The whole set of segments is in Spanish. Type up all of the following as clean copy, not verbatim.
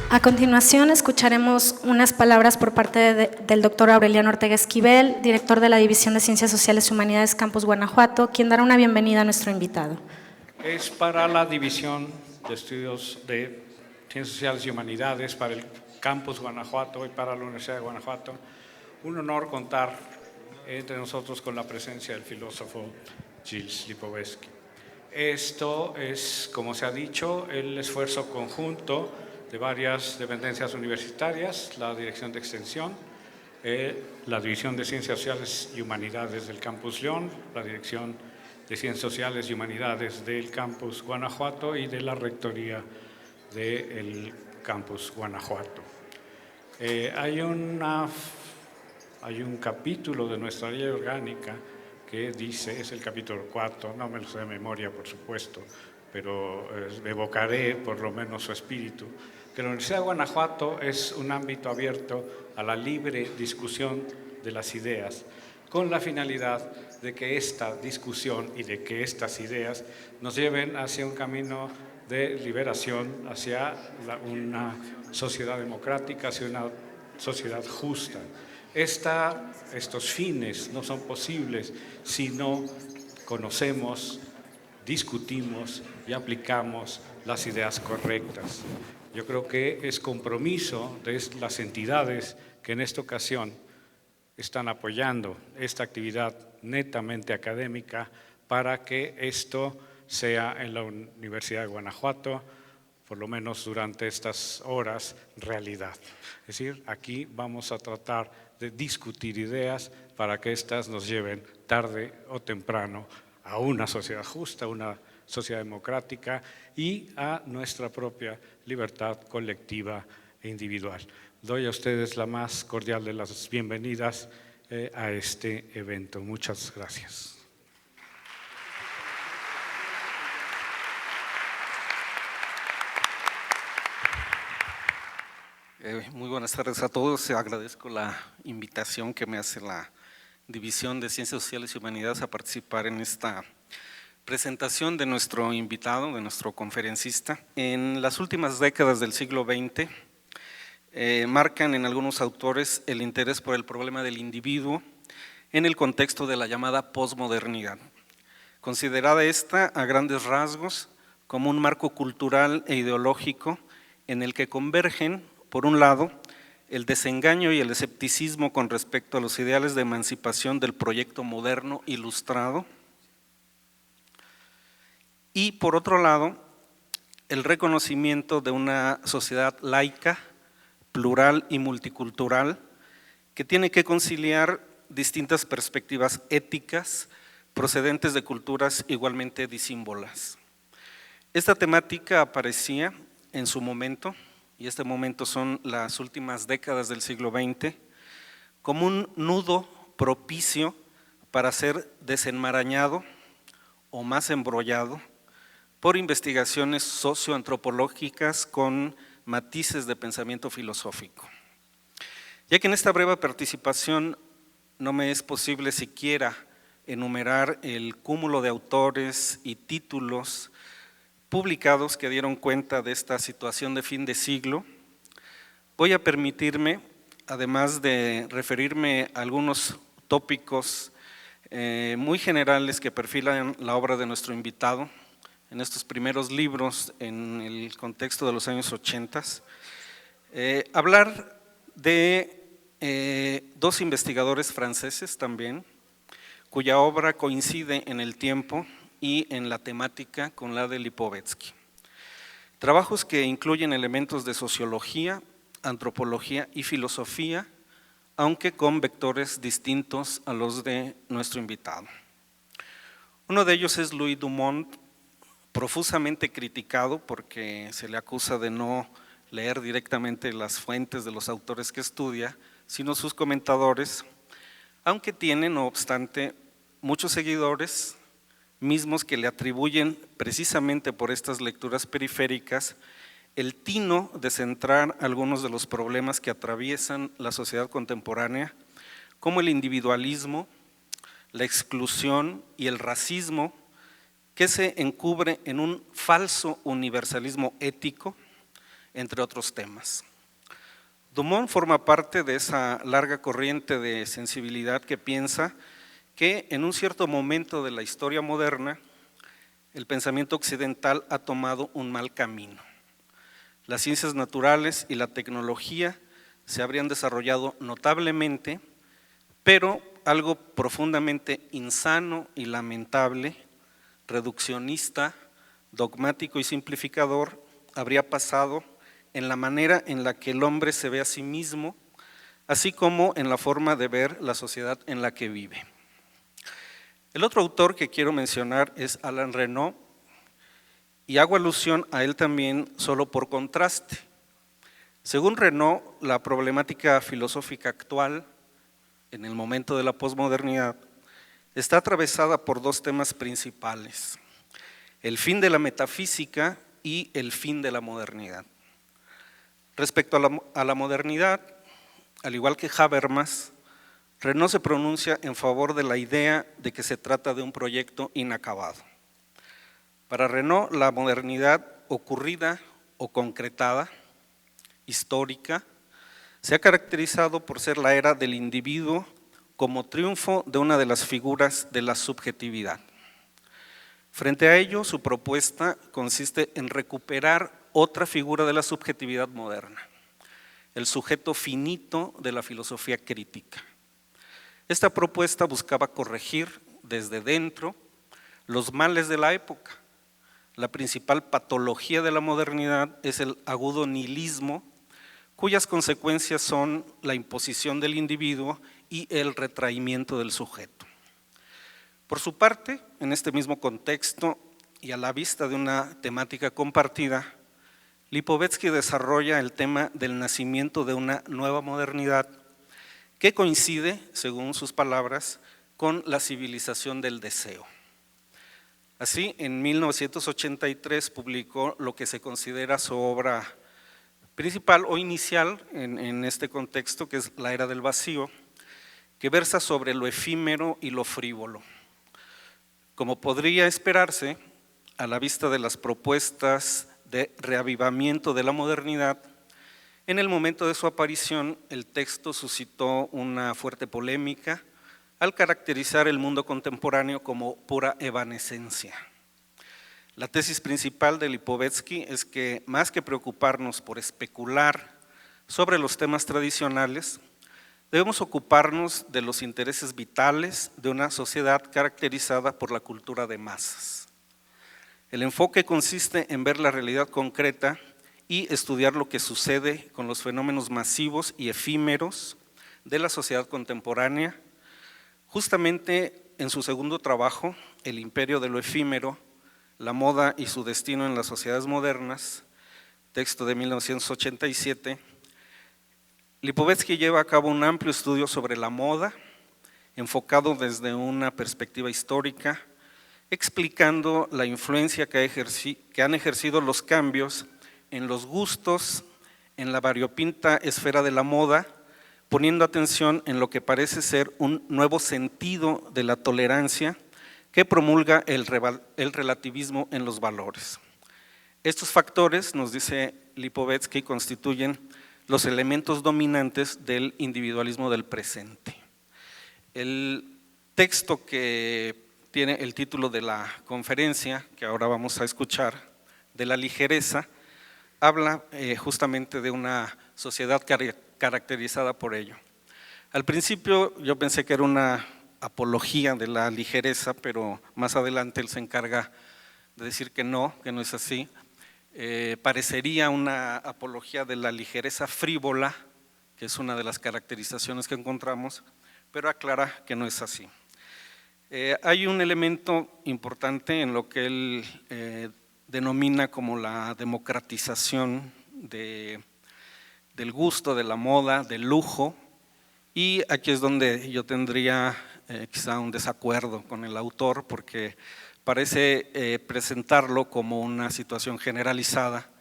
A continuación, escucharemos unas palabras por parte del doctor Aureliano Ortega Esquivel, director de la División de Ciencias Sociales y Humanidades Campus Guanajuato, quien dará una bienvenida a nuestro invitado. Es para la División de Estudios de Ciencias Sociales y Humanidades, para el Campus Guanajuato y para la Universidad de Guanajuato, un honor contar entre nosotros con la presencia del filósofo Gilles Lipovetsky. Esto es, como se ha dicho, el esfuerzo conjunto de varias dependencias universitarias, la Dirección de Extensión, la División de Ciencias Sociales y Humanidades del Campus León, la Dirección de Ciencias Sociales y Humanidades del Campus Guanajuato y de la Rectoría del Campus Guanajuato. Hay un capítulo de nuestra ley orgánica que dice, es el capítulo 4, no me lo sé de memoria por supuesto, pero evocaré por lo menos su espíritu, que la Universidad de Guanajuato es un ámbito abierto a la libre discusión de las ideas, con la finalidad de que esta discusión y de que estas ideas nos lleven hacia un camino de liberación, hacia una sociedad democrática, hacia una sociedad justa. Estos fines no son posibles si no conocemos, discutimos y aplicamos las ideas correctas. Yo creo que es compromiso de las entidades que en esta ocasión están apoyando esta actividad netamente académica para que esto sea en la Universidad de Guanajuato, por lo menos durante estas horas, realidad. Es decir, aquí vamos a tratar de discutir ideas para que éstas nos lleven tarde o temprano a una sociedad justa, a una sociedad democrática y a nuestra propia libertad colectiva e individual. Doy a ustedes la más cordial de las bienvenidas a este evento. Muchas gracias. Muy buenas tardes a todos. Agradezco la invitación que me hace la División de Ciencias Sociales y Humanidades a participar en esta presentación de nuestro invitado, de nuestro conferencista. En las últimas décadas del siglo XX marcan en algunos autores el interés por el problema del individuo en el contexto de la llamada posmodernidad, considerada esta a grandes rasgos como un marco cultural e ideológico en el que convergen, por un lado, el desengaño y el escepticismo con respecto a los ideales de emancipación del proyecto moderno ilustrado, y por otro lado, el reconocimiento de una sociedad laica, plural y multicultural que tiene que conciliar distintas perspectivas éticas procedentes de culturas igualmente disímbolas. Esta temática aparecía en su momento, y este momento son las últimas décadas del siglo XX, como un nudo propicio para ser desenmarañado o más embrollado por investigaciones socioantropológicas con matices de pensamiento filosófico. Ya que en esta breve participación no me es posible siquiera enumerar el cúmulo de autores y títulos publicados que dieron cuenta de esta situación de fin de siglo, voy a permitirme, además de referirme a algunos tópicos muy generales que perfilan la obra de nuestro invitado, en estos primeros libros en el contexto de los años 80, hablar de dos investigadores franceses también, cuya obra coincide en el tiempo y en la temática con la de Lipovetsky. Trabajos que incluyen elementos de sociología, antropología y filosofía, aunque con vectores distintos a los de nuestro invitado. Uno de ellos es Louis Dumont, profusamente criticado porque se le acusa de no leer directamente las fuentes de los autores que estudia, sino sus comentadores, aunque tiene, no obstante, muchos seguidores mismos que le atribuyen precisamente por estas lecturas periféricas el tino de centrar algunos de los problemas que atraviesan la sociedad contemporánea, como el individualismo, la exclusión y el racismo, que se encubre en un falso universalismo ético, entre otros temas. Dumont forma parte de esa larga corriente de sensibilidad que piensa que en un cierto momento de la historia moderna, el pensamiento occidental ha tomado un mal camino. Las ciencias naturales y la tecnología se habrían desarrollado notablemente, pero algo profundamente insano y lamentable, reduccionista, dogmático y simplificador, habría pasado en la manera en la que el hombre se ve a sí mismo, así como en la forma de ver la sociedad en la que vive. El otro autor que quiero mencionar es Alain Renaud, y hago alusión a él también solo por contraste. Según Renaud, la problemática filosófica actual, en el momento de la posmodernidad, está atravesada por dos temas principales: el fin de la metafísica y el fin de la modernidad. Respecto a la modernidad, al igual que Habermas, Renaud se pronuncia en favor de la idea de que se trata de un proyecto inacabado. Para Renaud, la modernidad ocurrida o concretada, histórica, se ha caracterizado por ser la era del individuo como triunfo de una de las figuras de la subjetividad. Frente a ello, su propuesta consiste en recuperar otra figura de la subjetividad moderna, el sujeto finito de la filosofía crítica. Esta propuesta buscaba corregir desde dentro los males de la época. La principal patología de la modernidad es el agudo nihilismo, cuyas consecuencias son la imposición del individuo y el retraimiento del sujeto. Por su parte, en este mismo contexto y a la vista de una temática compartida, Lipovetsky desarrolla el tema del nacimiento de una nueva modernidad que coincide, según sus palabras, con la civilización del deseo. Así, en 1983 publicó lo que se considera su obra principal o inicial en este contexto, que es La Era del Vacío, que versa sobre lo efímero y lo frívolo. Como podría esperarse, a la vista de las propuestas de reavivamiento de la modernidad, en el momento de su aparición, el texto suscitó una fuerte polémica al caracterizar el mundo contemporáneo como pura evanescencia. La tesis principal de Lipovetsky es que, más que preocuparnos por especular sobre los temas tradicionales, debemos ocuparnos de los intereses vitales de una sociedad caracterizada por la cultura de masas. El enfoque consiste en ver la realidad concreta y estudiar lo que sucede con los fenómenos masivos y efímeros de la sociedad contemporánea. Justamente en su segundo trabajo, El imperio de lo efímero, la moda y su destino en las sociedades modernas, texto de 1987, Lipovetsky lleva a cabo un amplio estudio sobre la moda, enfocado desde una perspectiva histórica, explicando la influencia que han ejercido los cambios en los gustos, en la variopinta esfera de la moda, poniendo atención en lo que parece ser un nuevo sentido de la tolerancia que promulga el relativismo en los valores. Estos factores, nos dice Lipovetsky, constituyen los elementos dominantes del individualismo del presente. El texto que tiene el título de la conferencia, que ahora vamos a escuchar, de la ligereza, habla justamente de una sociedad caracterizada por ello. Al principio yo pensé que era una apología de la ligereza, pero más adelante él se encarga de decir que no es así. Parecería una apología de la ligereza frívola, que es una de las caracterizaciones que encontramos, pero aclara que no es así. Hay un elemento importante en lo que él denomina como la democratización del gusto, de la moda, del lujo, y aquí es donde yo tendría quizá un desacuerdo con el autor, porque parece presentarlo como una situación generalizada,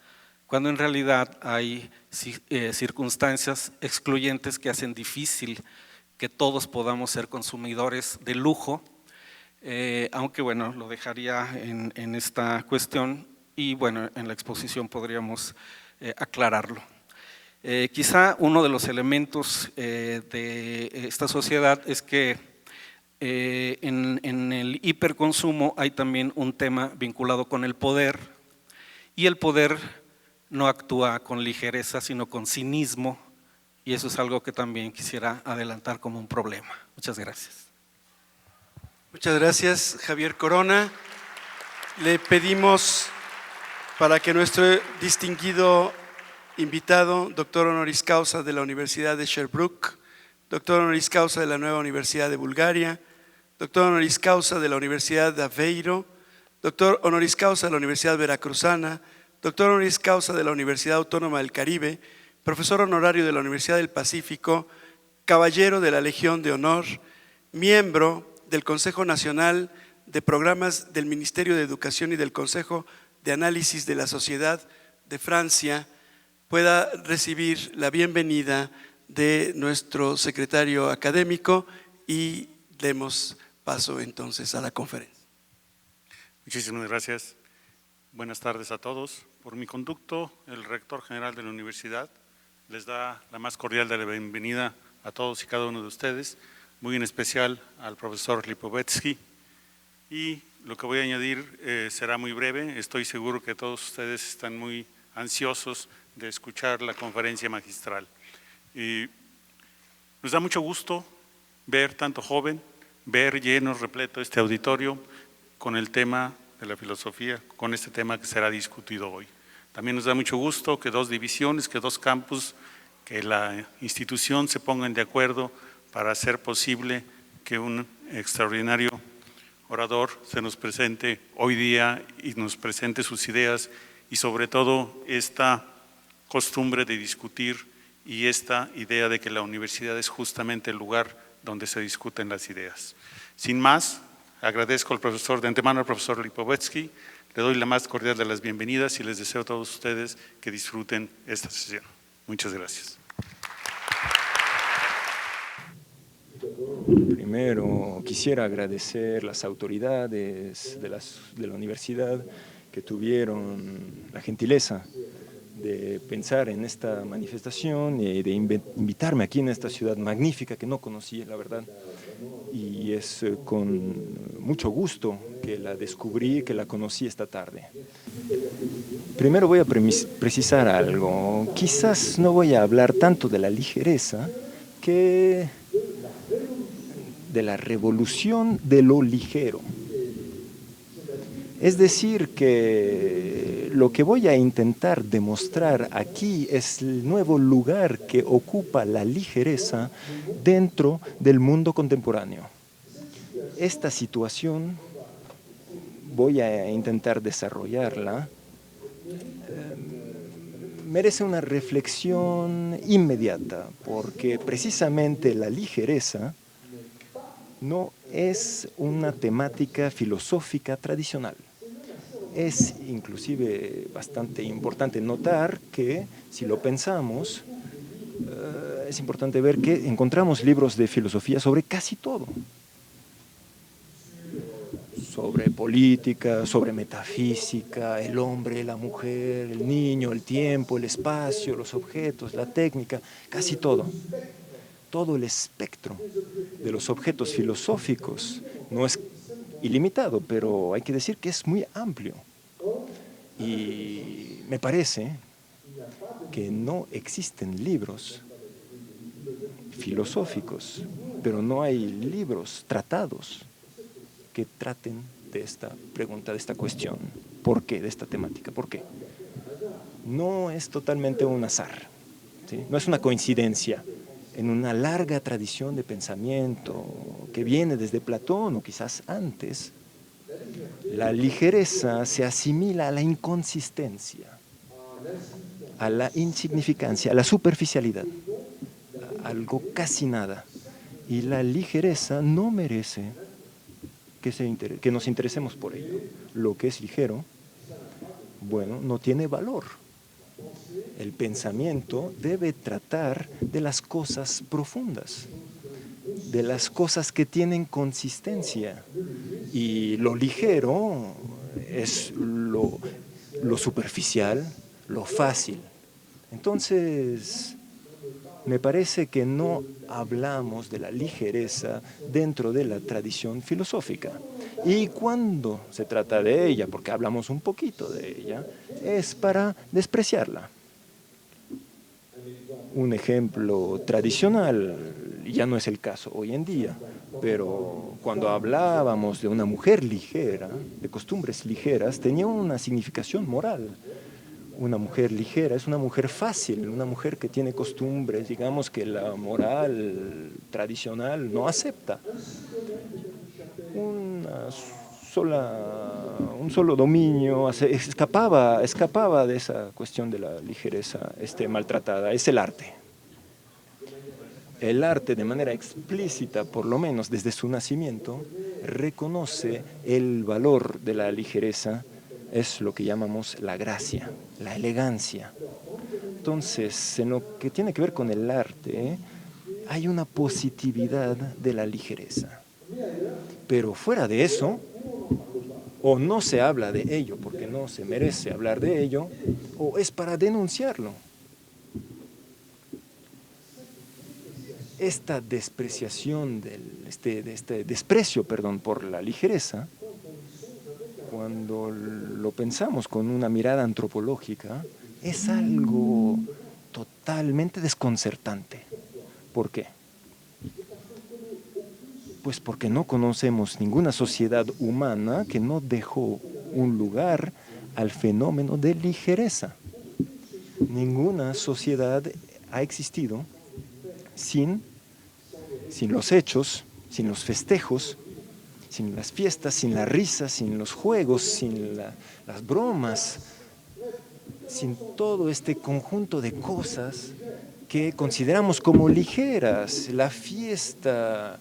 cuando en realidad hay circunstancias excluyentes que hacen difícil que todos podamos ser consumidores de lujo, aunque bueno, lo dejaría en esta cuestión y bueno, en la exposición podríamos aclararlo. Quizá uno de los elementos de esta sociedad es que en el hiperconsumo hay también un tema vinculado con el poder, y el poder no actúa con ligereza sino con cinismo, y eso es algo que también quisiera adelantar como un problema. Muchas gracias. Muchas gracias, Javier Corona. Le pedimos para que nuestro distinguido invitado, doctor honoris causa de la Universidad de Sherbrooke, doctor honoris causa de la Nueva Universidad de Bulgaria, doctor honoris causa de la Universidad de Aveiro, doctor honoris causa de la Universidad Veracruzana, doctor honoris causa de la Universidad Autónoma del Caribe, profesor honorario de la Universidad del Pacífico, caballero de la Legión de Honor, miembro del Consejo Nacional de Programas del Ministerio de Educación y del Consejo de Análisis de la Sociedad de Francia, pueda recibir la bienvenida de nuestro secretario académico y demos paso entonces a la conferencia. Muchísimas gracias. Buenas tardes a todos. Por mi conducto, el rector general de la universidad les da la más cordial de la bienvenida a todos y cada uno de ustedes, muy en especial al profesor Lipovetsky, y lo que voy a añadir será muy breve. Estoy seguro que todos ustedes están muy ansiosos de escuchar la conferencia magistral. Y nos da mucho gusto ver tanto joven, ver lleno, repleto este auditorio con el tema de la filosofía, con este tema que será discutido hoy. También nos da mucho gusto que dos divisiones, que dos campus, que la institución se pongan de acuerdo para hacer posible que un extraordinario orador se nos presente hoy día y nos presente sus ideas, y sobre todo esta costumbre de discutir y esta idea de que la universidad es justamente el lugar donde se discuten las ideas. Sin más, agradezco de antemano al profesor Lipovetsky, le doy la más cordial de las bienvenidas y les deseo a todos ustedes que disfruten esta sesión. Muchas gracias. Primero quisiera agradecer las autoridades de la universidad que tuvieron la gentileza de pensar en esta manifestación y de invitarme aquí en esta ciudad magnífica que no conocía, la verdad. Y es con mucho gusto que la descubrí, que la conocí esta tarde. Primero voy a precisar algo. Quizás no voy a hablar tanto de la ligereza que de la revolución de lo ligero. Es decir, que lo que voy a intentar demostrar aquí es el nuevo lugar que ocupa la ligereza dentro del mundo contemporáneo. Esta situación voy a intentar desarrollarla, merece una reflexión inmediata, porque precisamente la ligereza no es una temática filosófica tradicional. Es inclusive bastante importante notar que, si lo pensamos, es importante ver que encontramos libros de filosofía sobre casi todo. Sobre política, sobre metafísica, el hombre, la mujer, el niño, el tiempo, el espacio, los objetos, la técnica, casi todo. Todo el espectro de los objetos filosóficos no es ilimitado, pero hay que decir que es muy amplio. Y me parece que no existen libros filosóficos, pero no hay libros, tratados, que traten de esta pregunta, de esta cuestión. ¿Por qué? De esta temática. ¿Por qué? No es totalmente un azar, ¿sí? No es una coincidencia en una larga tradición de pensamiento que viene desde Platón o quizás antes, la ligereza se asimila a la inconsistencia, a la insignificancia, a la superficialidad, a algo casi nada. Y la ligereza no merece que nos interesemos por ello. Lo que es ligero, bueno, no tiene valor. El pensamiento debe tratar de las cosas profundas, de las cosas que tienen consistencia. Y lo ligero es lo superficial, lo fácil. Entonces, me parece que no hablamos de la ligereza dentro de la tradición filosófica. Y cuando se trata de ella, porque hablamos un poquito de ella, es para despreciarla. Un ejemplo tradicional, ya no es el caso hoy en día, pero cuando hablábamos de una mujer ligera, de costumbres ligeras, tenía una significación moral. Una mujer ligera es una mujer fácil, una mujer que tiene costumbres, digamos, que la moral tradicional no acepta. Un solo dominio escapaba de esa cuestión de la ligereza maltratada. Es el arte. El arte, de manera explícita, por lo menos desde su nacimiento, reconoce el valor de la ligereza. Es lo que llamamos la gracia, la elegancia. Entonces, en lo que tiene que ver con el arte, hay una positividad de la ligereza. Pero fuera de eso, o no se habla de ello porque no se merece hablar de ello, o es para denunciarlo. Esta despreciación, de este desprecio, por la ligereza, cuando lo pensamos con una mirada antropológica, es algo totalmente desconcertante. ¿Por qué? Pues porque no conocemos ninguna sociedad humana que no dejó un lugar al fenómeno de ligereza. Ninguna sociedad ha existido sin los hechos, sin los festejos, sin las fiestas, sin la risa, sin los juegos, sin las bromas, sin todo este conjunto de cosas que consideramos como ligeras. La fiesta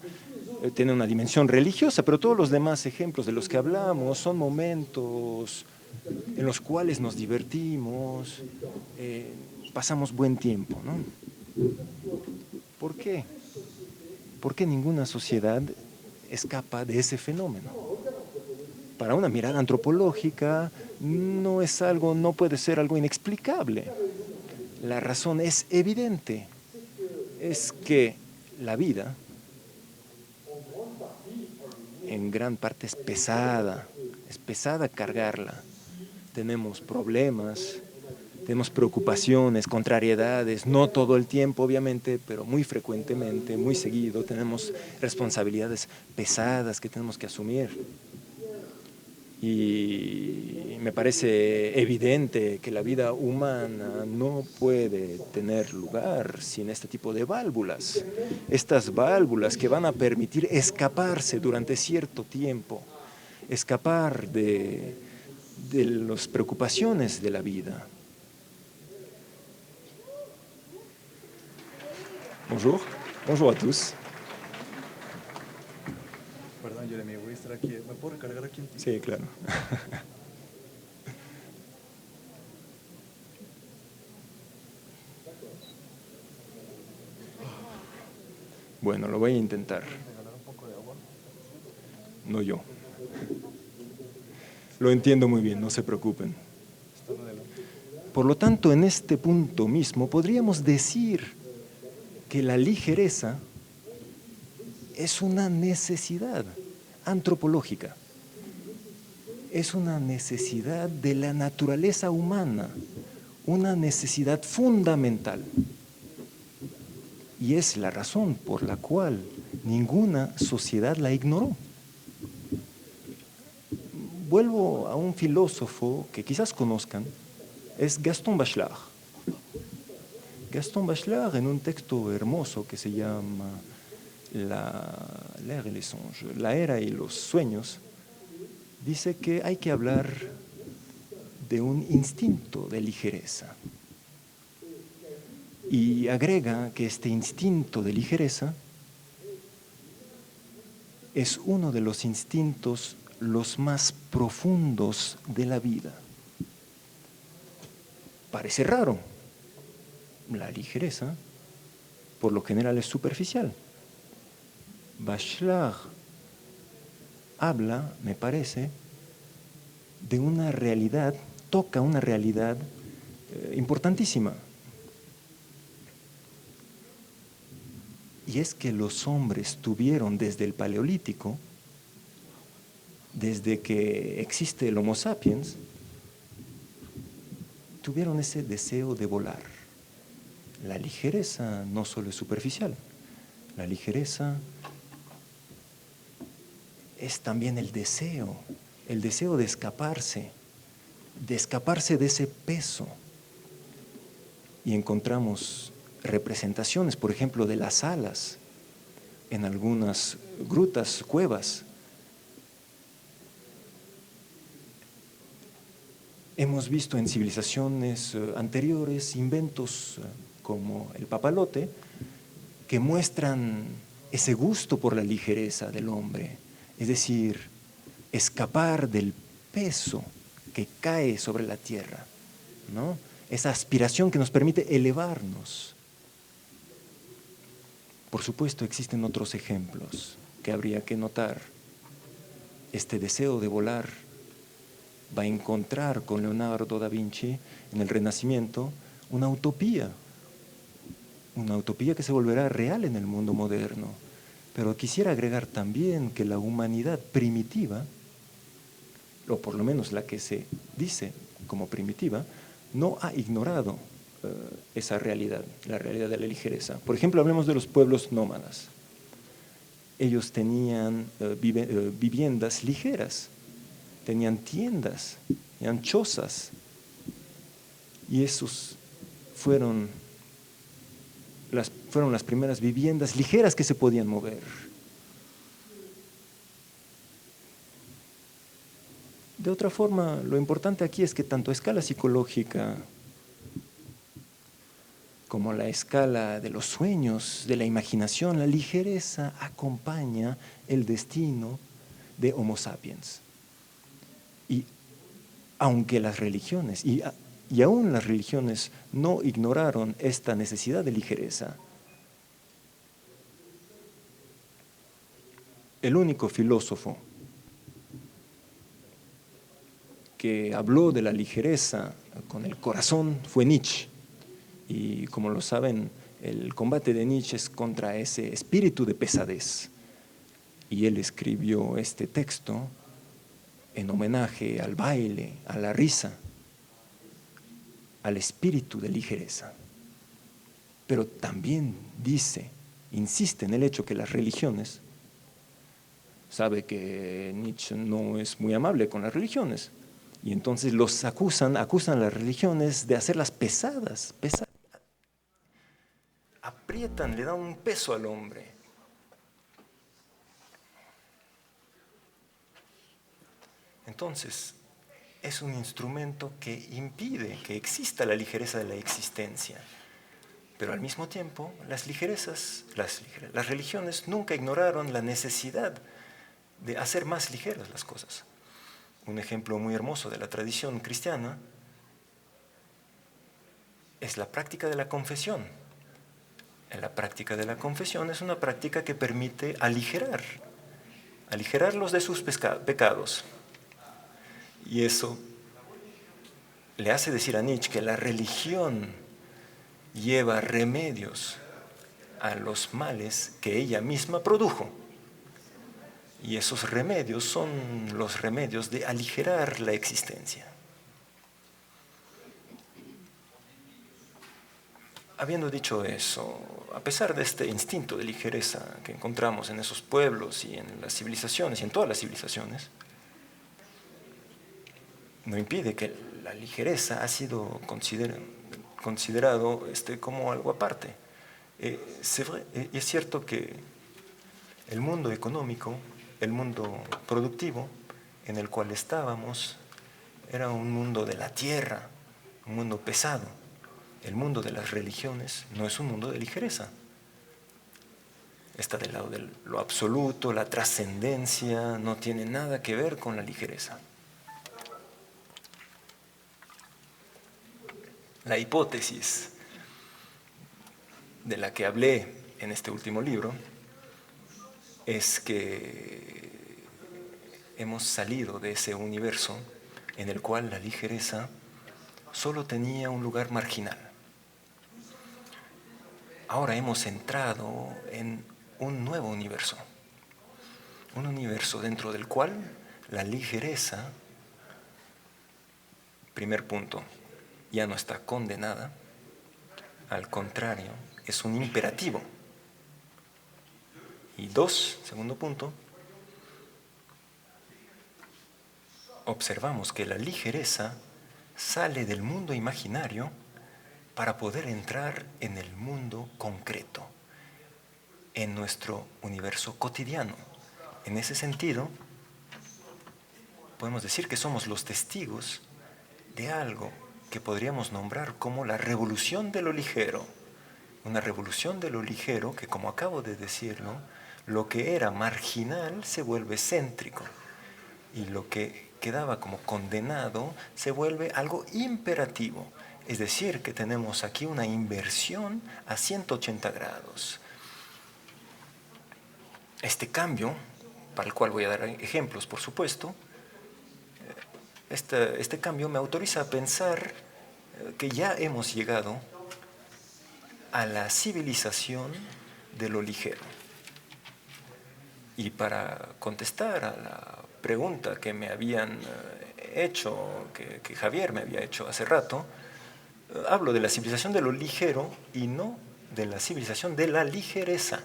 tiene una dimensión religiosa, pero todos los demás ejemplos de los que hablamos son momentos en los cuales nos divertimos, pasamos buen tiempo, ¿no? ¿Por qué? Porque ninguna sociedad escapa de ese fenómeno. Para una mirada antropológica no puede ser algo inexplicable. La razón es evidente, es que la vida en gran parte es pesada cargarla. Tenemos problemas, tenemos preocupaciones, contrariedades, no todo el tiempo obviamente, pero muy frecuentemente, muy seguido, tenemos responsabilidades pesadas que tenemos que asumir. Y me parece evidente que la vida humana no puede tener lugar sin este tipo de válvulas. Estas válvulas que van a permitir escaparse durante cierto tiempo, escapar de las preocupaciones de la vida. Bonjour a tous. Perdón, Jeremy, voy a estar aquí. ¿Me puedo recargar aquí? Sí, claro. Bueno, lo voy a intentar. No yo. Lo entiendo muy bien, no se preocupen. Por lo tanto, en este punto mismo podríamos decir que la ligereza es una necesidad antropológica, es una necesidad de la naturaleza humana, una necesidad fundamental. Y es la razón por la cual ninguna sociedad la ignoró. Vuelvo a un filósofo que quizás conozcan, es Gaston Bachelard. Gaston Bachelard, en un texto hermoso que se llama L'ère et les songes, la era y los sueños, dice que hay que hablar de un instinto de ligereza. Y agrega que este instinto de ligereza es uno de los instintos los más profundos de la vida. Parece raro. La ligereza, por lo general, es superficial. Bachelard habla, me parece, de una realidad, toca una realidad importantísima. Y es que los hombres tuvieron desde el Paleolítico, desde que existe el Homo sapiens, tuvieron ese deseo de volar. La ligereza no solo es superficial, la ligereza es también el deseo de escaparse de ese peso. Y encontramos representaciones, por ejemplo, de las alas en algunas grutas, cuevas. Hemos visto en civilizaciones anteriores inventos como el papalote que muestran ese gusto por la ligereza del hombre, es decir, escapar del peso que cae sobre la tierra, ¿no? Esa aspiración que nos permite elevarnos. Por supuesto, existen otros ejemplos que habría que notar. Este deseo de volar va a encontrar con Leonardo da Vinci en el Renacimiento una utopía que se volverá real en el mundo moderno. Pero quisiera agregar también que la humanidad primitiva, o por lo menos la que se dice como primitiva, no ha ignorado esa realidad, la realidad de la ligereza. Por ejemplo, hablemos de los pueblos nómadas. Ellos tenían viviendas ligeras, tenían tiendas, tenían chozas, y esos fueron las primeras viviendas ligeras que se podían mover. De otra forma, lo importante aquí es que tanto a escala psicológica como a la escala de los sueños, de la imaginación, la ligereza acompaña el destino de Homo sapiens. Y aunque las religiones, y aún las religiones no ignoraron esta necesidad de ligereza, el único filósofo que habló de la ligereza con el corazón fue Nietzsche. Y como lo saben, el combate de Nietzsche es contra ese espíritu de pesadez. Y él escribió este texto en homenaje al baile, a la risa, al espíritu de ligereza. Pero también insiste en el hecho que las religiones, sabe que Nietzsche no es muy amable con las religiones, y entonces los acusan a las religiones de hacerlas pesadas, aprietan, le dan un peso al hombre. Entonces, es un instrumento que impide que exista la ligereza de la existencia. Pero al mismo tiempo, las religiones nunca ignoraron la necesidad de hacer más ligeras las cosas. Un ejemplo muy hermoso de la tradición cristiana es la práctica de la confesión. La práctica de la confesión es una práctica que permite aligerarlos de sus pecados. Y eso le hace decir a Nietzsche que la religión lleva remedios a los males que ella misma produjo. Y esos remedios son los remedios de aligerar la existencia. Habiendo dicho eso, a pesar de este instinto de ligereza que encontramos en esos pueblos y en las civilizaciones y en todas las civilizaciones, no impide que la ligereza ha sido considerado como algo aparte. Es cierto que el mundo económico, el mundo productivo en el cual estábamos, era un mundo de la tierra, un mundo pesado. El mundo de las religiones no es un mundo de ligereza. Está del lado de lo absoluto, la trascendencia, no tiene nada que ver con la ligereza. La hipótesis de la que hablé en este último libro es que hemos salido de ese universo en el cual la ligereza solo tenía un lugar marginal. Ahora hemos entrado en un nuevo universo, un universo dentro del cual la ligereza, primer punto, ya no está condenada, al contrario, es un imperativo. Y dos, segundo punto, observamos que la ligereza sale del mundo imaginario para poder entrar en el mundo concreto, en nuestro universo cotidiano. En ese sentido, podemos decir que somos los testigos de algo que podríamos nombrar como la revolución de lo ligero. Una revolución de lo ligero que, como acabo de decirlo, lo que era marginal se vuelve céntrico y lo que quedaba como condenado se vuelve algo imperativo. Es decir, que tenemos aquí una inversión a 180 grados. Este cambio, para el cual voy a dar ejemplos, por supuesto, este cambio me autoriza a pensar que ya hemos llegado a la civilización de lo ligero. Y para contestar a la pregunta que me habían hecho, que Javier me había hecho hace rato, hablo de la civilización de lo ligero y no de la civilización de la ligereza.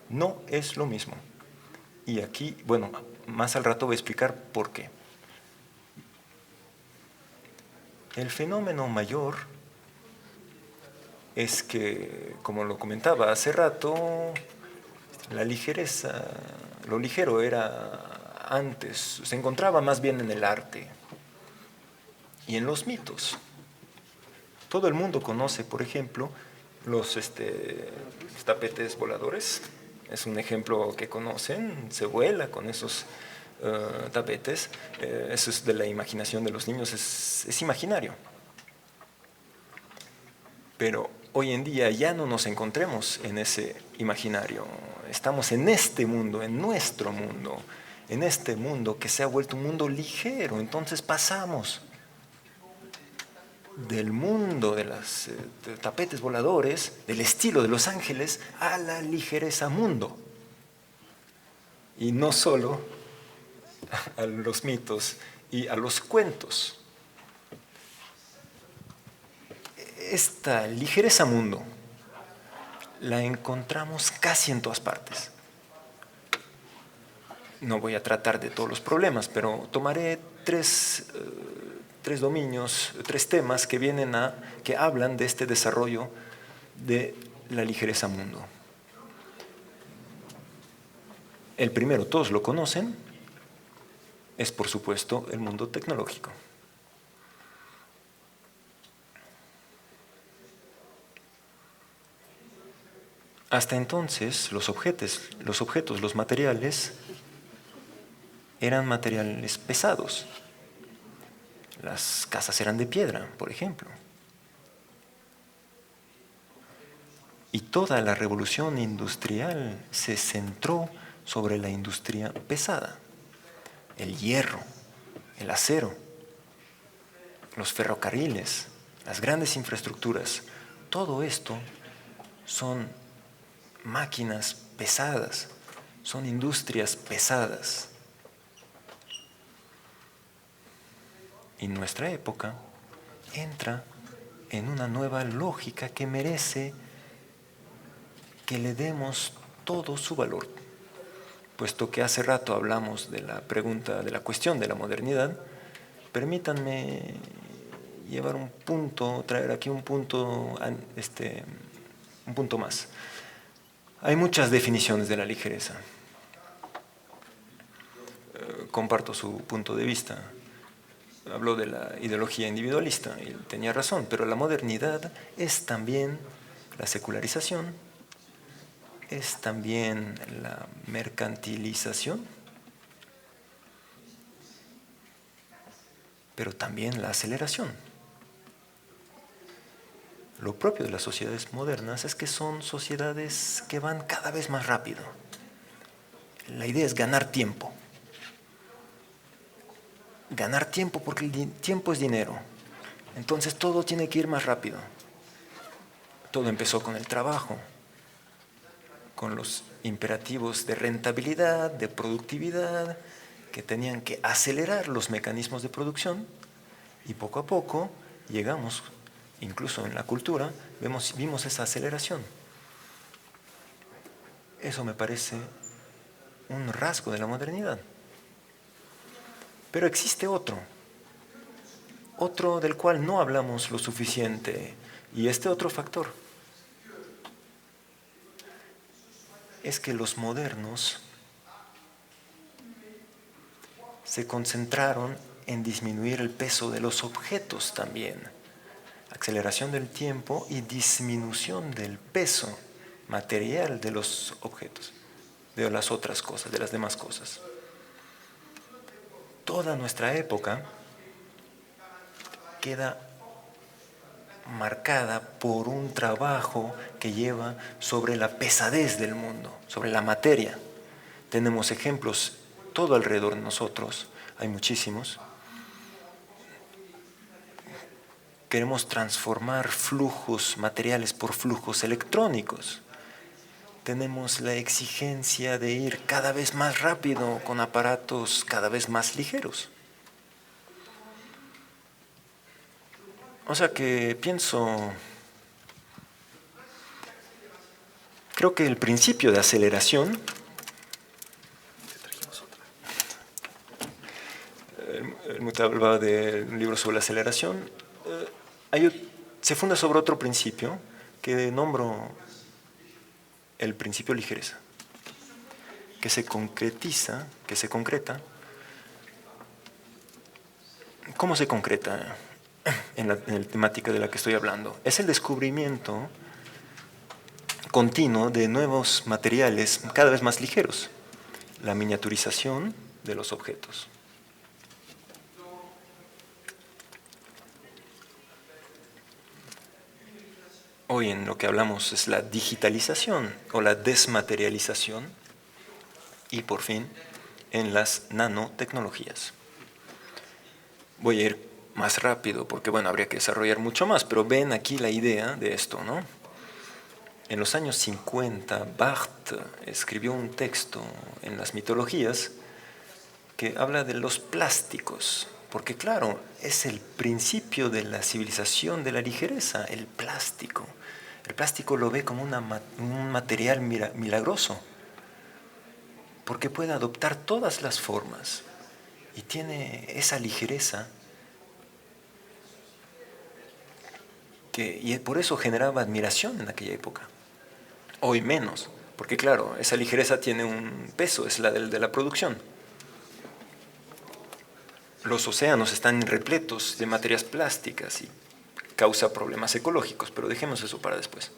No es lo mismo. Y aquí, bueno, más al rato voy a explicar por qué. El fenómeno mayor es que, como lo comentaba hace rato, la ligereza, lo ligero era antes, se encontraba más bien en el arte y en los mitos. Todo el mundo conoce, por ejemplo, los tapetes voladores. Es un ejemplo que conocen, se vuela con esos tapetes. Eso es de la imaginación de los niños, es imaginario. Pero hoy en día ya no nos encontremos en ese imaginario. Estamos en este mundo, en nuestro mundo, en este mundo que se ha vuelto un mundo ligero. Entonces pasamos del mundo de los tapetes voladores, del estilo de Los Ángeles, a la ligereza mundo. Y no solo a los mitos y a los cuentos. Esta ligereza mundo la encontramos casi en todas partes. No voy a tratar de todos los problemas, pero tomaré tres dominios, tres temas que hablan de este desarrollo de la ligereza mundo. El primero, todos lo conocen, es por supuesto el mundo tecnológico. Hasta entonces, los objetos, los materiales, eran materiales pesados. Las casas eran de piedra, por ejemplo. Y toda la revolución industrial se centró sobre la industria pesada. El hierro, el acero, los ferrocarriles, las grandes infraestructuras, todo esto son máquinas pesadas, son industrias pesadas. Y nuestra época entra en una nueva lógica que merece que le demos todo su valor. Puesto que hace rato hablamos de la pregunta, de la cuestión de la modernidad, permítanme llevar un punto, traer aquí un punto más. Hay muchas definiciones de la ligereza. Comparto su punto de vista. Habló de la ideología individualista y tenía razón, pero la modernidad es también la secularización, es también la mercantilización, pero también la aceleración. Lo propio de las sociedades modernas es que son sociedades que van cada vez más rápido. La idea es ganar tiempo. Ganar tiempo porque el tiempo es dinero. Entonces todo tiene que ir más rápido. Todo empezó con el trabajo, con los imperativos de rentabilidad, de productividad, que tenían que acelerar los mecanismos de producción, y poco a poco llegamos, incluso en la cultura, vimos esa aceleración. Eso me parece un rasgo de la modernidad. Pero existe otro del cual no hablamos lo suficiente, y este otro factor es que los modernos se concentraron en disminuir el peso de los objetos también. Aceleración del tiempo y disminución del peso material de los objetos, de las otras cosas, de las demás cosas. Toda nuestra época queda marcada por un trabajo que lleva sobre la pesadez del mundo, sobre la materia. Tenemos ejemplos todo alrededor de nosotros, hay muchísimos. Queremos transformar flujos materiales por flujos electrónicos. Tenemos la exigencia de ir cada vez más rápido con aparatos cada vez más ligeros. O sea que creo que el principio de aceleración, Helmut hablaba de un libro sobre la aceleración, se funda sobre otro principio que nombro el principio de ligereza, que se concretiza, que se concreta. ¿Cómo se concreta en la temática de la que estoy hablando? Es el descubrimiento continuo de nuevos materiales cada vez más ligeros, la miniaturización de los objetos. Hoy en lo que hablamos es la digitalización o la desmaterialización, y por fin en las nanotecnologías. Voy a ir más rápido porque habría que desarrollar mucho más, pero ven aquí la idea de esto, ¿no? En los años 50, Barthes escribió un texto en las mitologías que habla de los plásticos, porque claro, es el principio de la civilización de la ligereza, el plástico. El plástico lo ve como un material milagroso, porque puede adoptar todas las formas y tiene esa ligereza y por eso generaba admiración en aquella época. Hoy menos, porque claro, esa ligereza tiene un peso, es la de la producción. Los océanos están repletos de materias plásticas y causa problemas ecológicos, pero dejemos eso para después.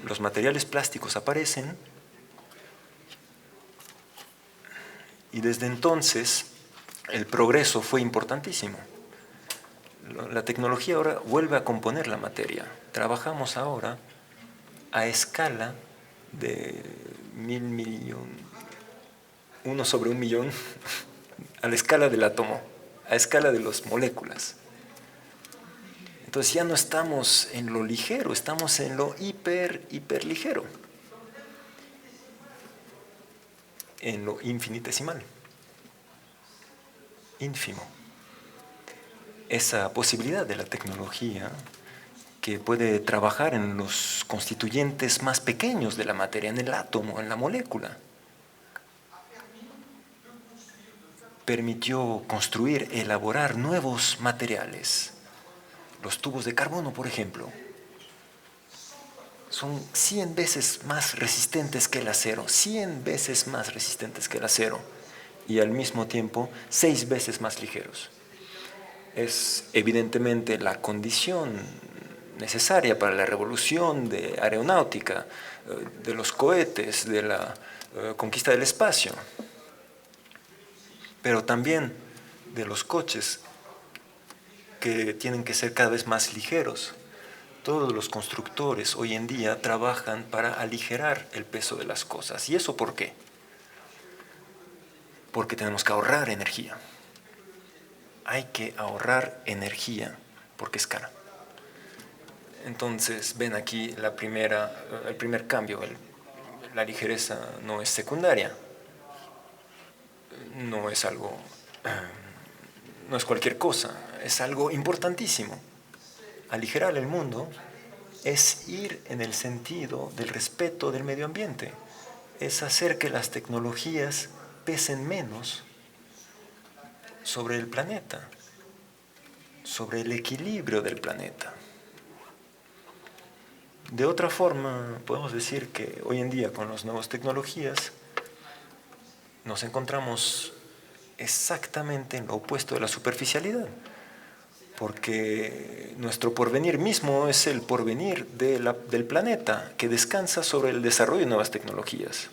Los materiales plásticos aparecen y desde entonces el progreso fue importantísimo. La tecnología ahora vuelve a componer la materia. Trabajamos ahora a escala de 1.000 millones, 1 sobre 1 millón, a la escala del átomo, a escala de las moléculas. Entonces ya no estamos en lo ligero, estamos en lo hiperligero, en lo infinitesimal, ínfimo. Esa posibilidad de la tecnología que puede trabajar en los constituyentes más pequeños de la materia, en el átomo, en la molécula. permitió construir, elaborar nuevos materiales. Los tubos de carbono, por ejemplo, son 100 veces más resistentes que el acero, 100 veces más resistentes que el acero, y al mismo tiempo 6 veces más ligeros. Es evidentemente la condición necesaria para la revolución de aeronáutica, de los cohetes, de la conquista del espacio, pero también de los coches que tienen que ser cada vez más ligeros. Todos los constructores hoy en día trabajan para aligerar el peso de las cosas. ¿Y eso por qué? Porque tenemos que ahorrar energía. Hay que ahorrar energía porque es cara. Entonces, ven aquí el primer cambio. La ligereza no es secundaria. No es algo, no es cualquier cosa, es algo importantísimo. Aligerar el mundo es ir en el sentido del respeto del medio ambiente, es hacer que las tecnologías pesen menos sobre el planeta, sobre el equilibrio del planeta. De otra forma, podemos decir que hoy en día con las nuevas tecnologías nos encontramos exactamente en lo opuesto de la superficialidad, porque nuestro porvenir mismo es el porvenir del planeta, que descansa sobre el desarrollo de nuevas tecnologías,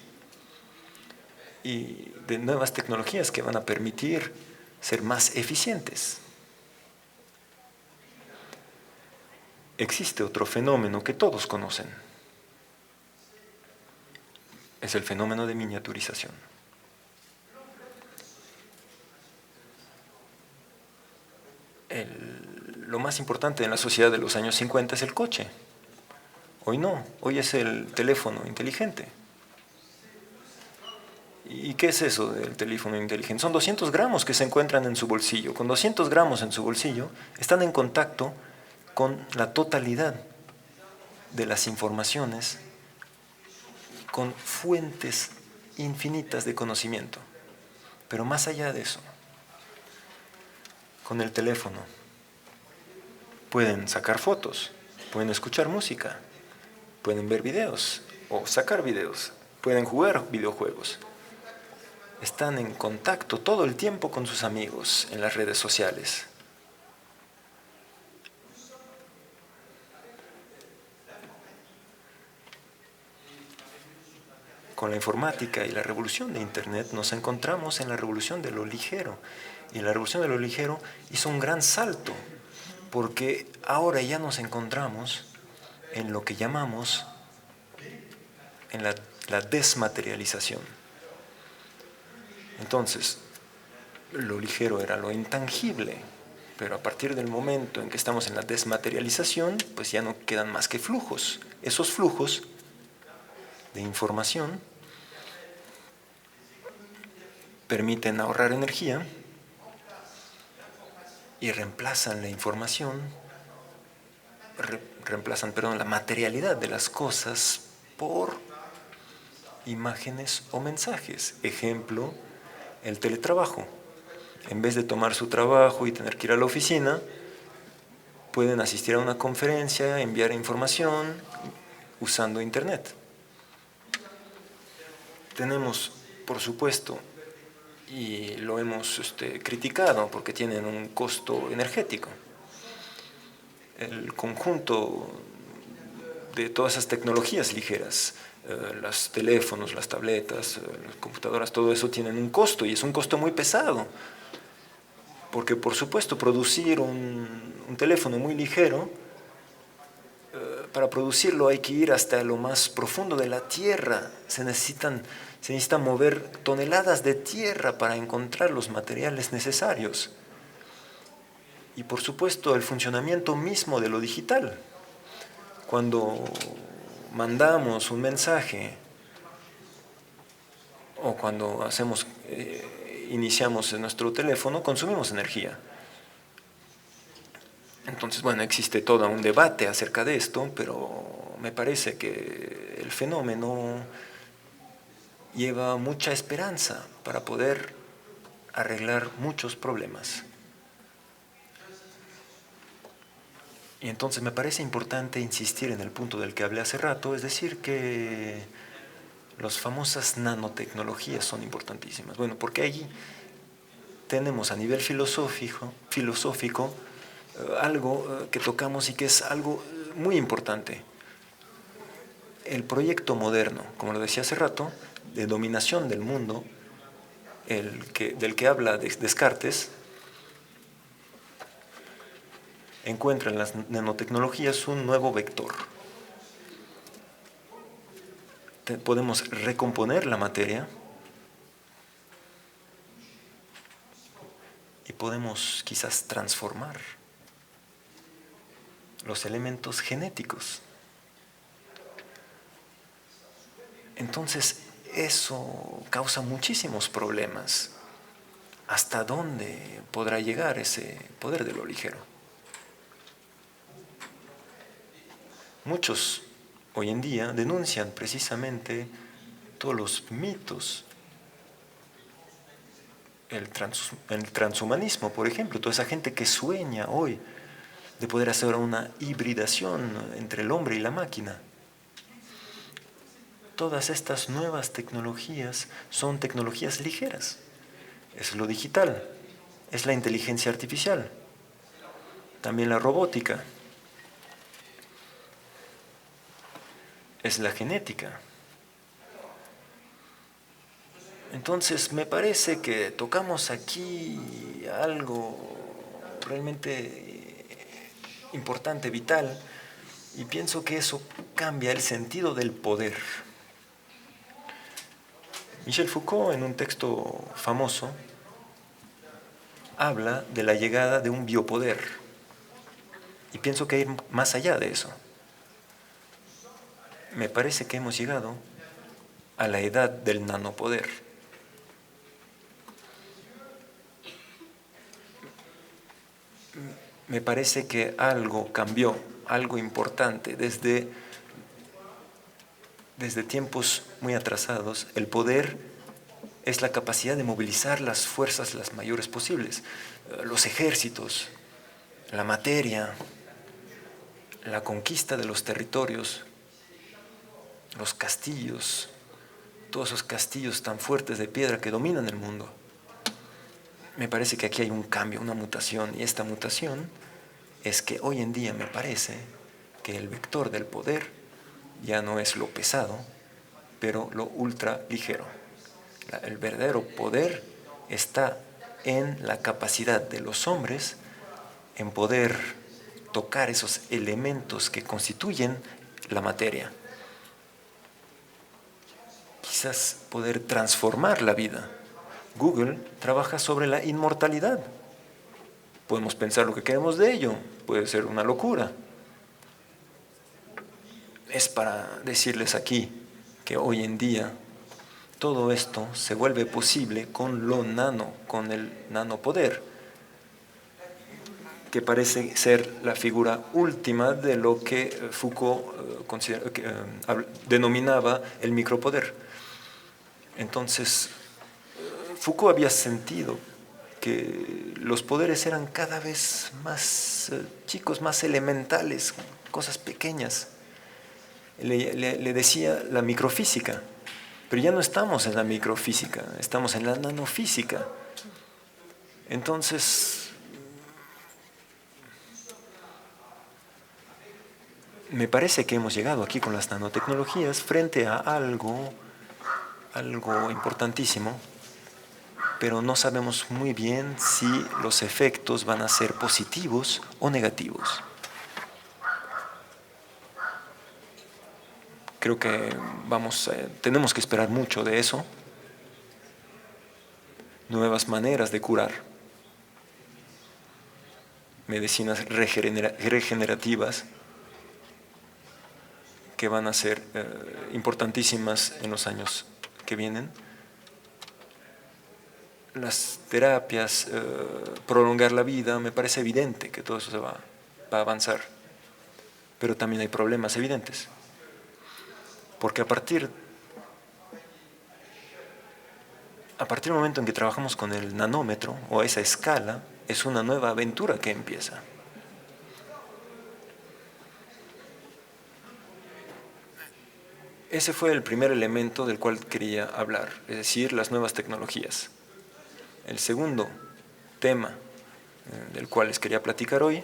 y de nuevas tecnologías que van a permitir ser más eficientes. Existe otro fenómeno que todos conocen, es el fenómeno de miniaturización. Lo más importante en la sociedad de los años 50 es el coche. Hoy no, hoy es el teléfono inteligente. ¿Y qué es eso del teléfono inteligente? Son 200 gramos que se encuentran en su bolsillo. Con 200 gramos en su bolsillo están en contacto con la totalidad de las informaciones, con fuentes infinitas de conocimiento. Pero más allá de eso, con el teléfono pueden sacar fotos, pueden escuchar música, pueden ver videos o sacar videos, pueden jugar videojuegos. Están en contacto todo el tiempo con sus amigos en las redes sociales. Con la informática y la revolución de Internet nos encontramos en la revolución de lo ligero. Y la revolución de lo ligero hizo un gran salto, porque ahora ya nos encontramos en lo que llamamos en la desmaterialización. Entonces, lo ligero era lo intangible, pero a partir del momento en que estamos en la desmaterialización, pues ya no quedan más que flujos. Esos flujos de información permiten ahorrar energía y reemplazan la información, la materialidad de las cosas por imágenes o mensajes. Ejemplo, el teletrabajo. En vez de tomar su trabajo y tener que ir a la oficina, pueden asistir a una conferencia, enviar información usando Internet. Tenemos, por supuesto, y lo hemos criticado porque tienen un costo energético. El conjunto de todas esas tecnologías ligeras, los teléfonos, las tabletas, las computadoras, todo eso tienen un costo y es un costo muy pesado. Porque, por supuesto, producir un teléfono muy ligero, para producirlo hay que ir hasta lo más profundo de la tierra. Se necesita mover toneladas de tierra para encontrar los materiales necesarios. Y por supuesto el funcionamiento mismo de lo digital. Cuando mandamos un mensaje o cuando iniciamos nuestro teléfono, consumimos energía. Entonces, bueno, existe todo un debate acerca de esto, pero me parece que el fenómeno lleva mucha esperanza para poder arreglar muchos problemas. Y entonces me parece importante insistir en el punto del que hablé hace rato, es decir, que las famosas nanotecnologías son importantísimas. Bueno, porque allí tenemos a nivel filosófico algo que tocamos y que es algo muy importante. El proyecto moderno, como lo decía hace rato, de dominación del mundo, del que habla Descartes, encuentra en las nanotecnologías un nuevo vector. Podemos recomponer la materia y podemos quizás transformar los elementos genéticos. Entonces, eso causa muchísimos problemas. ¿Hasta dónde podrá llegar ese poder de lo ligero? Muchos hoy en día denuncian precisamente todos los mitos, el transhumanismo, por ejemplo, toda esa gente que sueña hoy de poder hacer una hibridación entre el hombre y la máquina. Todas estas nuevas tecnologías son tecnologías ligeras. Es lo digital, es la inteligencia artificial, también la robótica, es la genética. Entonces me parece que tocamos aquí algo realmente importante, vital, y pienso que eso cambia el sentido del poder. Michel Foucault, en un texto famoso, habla de la llegada de un biopoder, y pienso que hay más allá de eso. Me parece que hemos llegado a la edad del nanopoder. Me parece que algo cambió, algo importante. Desde tiempos muy atrasados, el poder es la capacidad de movilizar las fuerzas las mayores posibles. Los ejércitos, la materia, la conquista de los territorios, los castillos, todos esos castillos tan fuertes de piedra que dominan el mundo. Me parece que aquí hay un cambio, una mutación, y esta mutación es que hoy en día me parece que el vector del poder ya no es lo pesado, pero lo ultra ligero. El verdadero poder está en la capacidad de los hombres en poder tocar esos elementos que constituyen la materia. Quizás poder transformar la vida. Google trabaja sobre la inmortalidad. Podemos pensar lo que queremos de ello, puede ser una locura. Es para decirles aquí que hoy en día todo esto se vuelve posible con lo nano, con el nanopoder, que parece ser la figura última de lo que Foucault denominaba el micropoder. Entonces, Foucault había sentido que los poderes eran cada vez más chicos, más elementales, cosas pequeñas. Le decía la microfísica, pero ya no estamos en la microfísica, estamos en la nanofísica. Entonces, me parece que hemos llegado aquí con las nanotecnologías frente a algo importantísimo, pero no sabemos muy bien si los efectos van a ser positivos o negativos. Creo que tenemos que esperar mucho de eso, nuevas maneras de curar, medicinas regenerativas que van a ser importantísimas en los años que vienen. Las terapias, prolongar la vida, me parece evidente que todo eso va a avanzar, pero también hay problemas evidentes, porque a partir a partir del momento en que trabajamos con el nanómetro o a esa escala, es una nueva aventura que empieza. Ese fue el primer elemento del cual quería hablar, es decir, las nuevas tecnologías. El segundo tema del cual les quería platicar hoy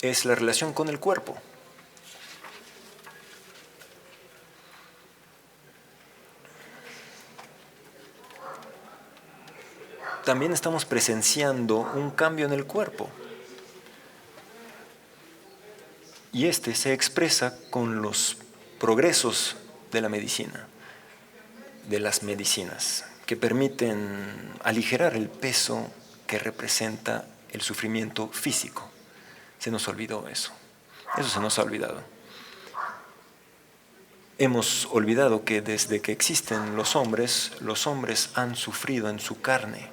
es la relación con el cuerpo. También estamos presenciando un cambio en el cuerpo. Y este se expresa con los progresos de la medicina, de las medicinas, que permiten aligerar el peso que representa el sufrimiento físico. Se nos olvidó eso. Eso se nos ha olvidado. Hemos olvidado que desde que existen los hombres han sufrido en su carne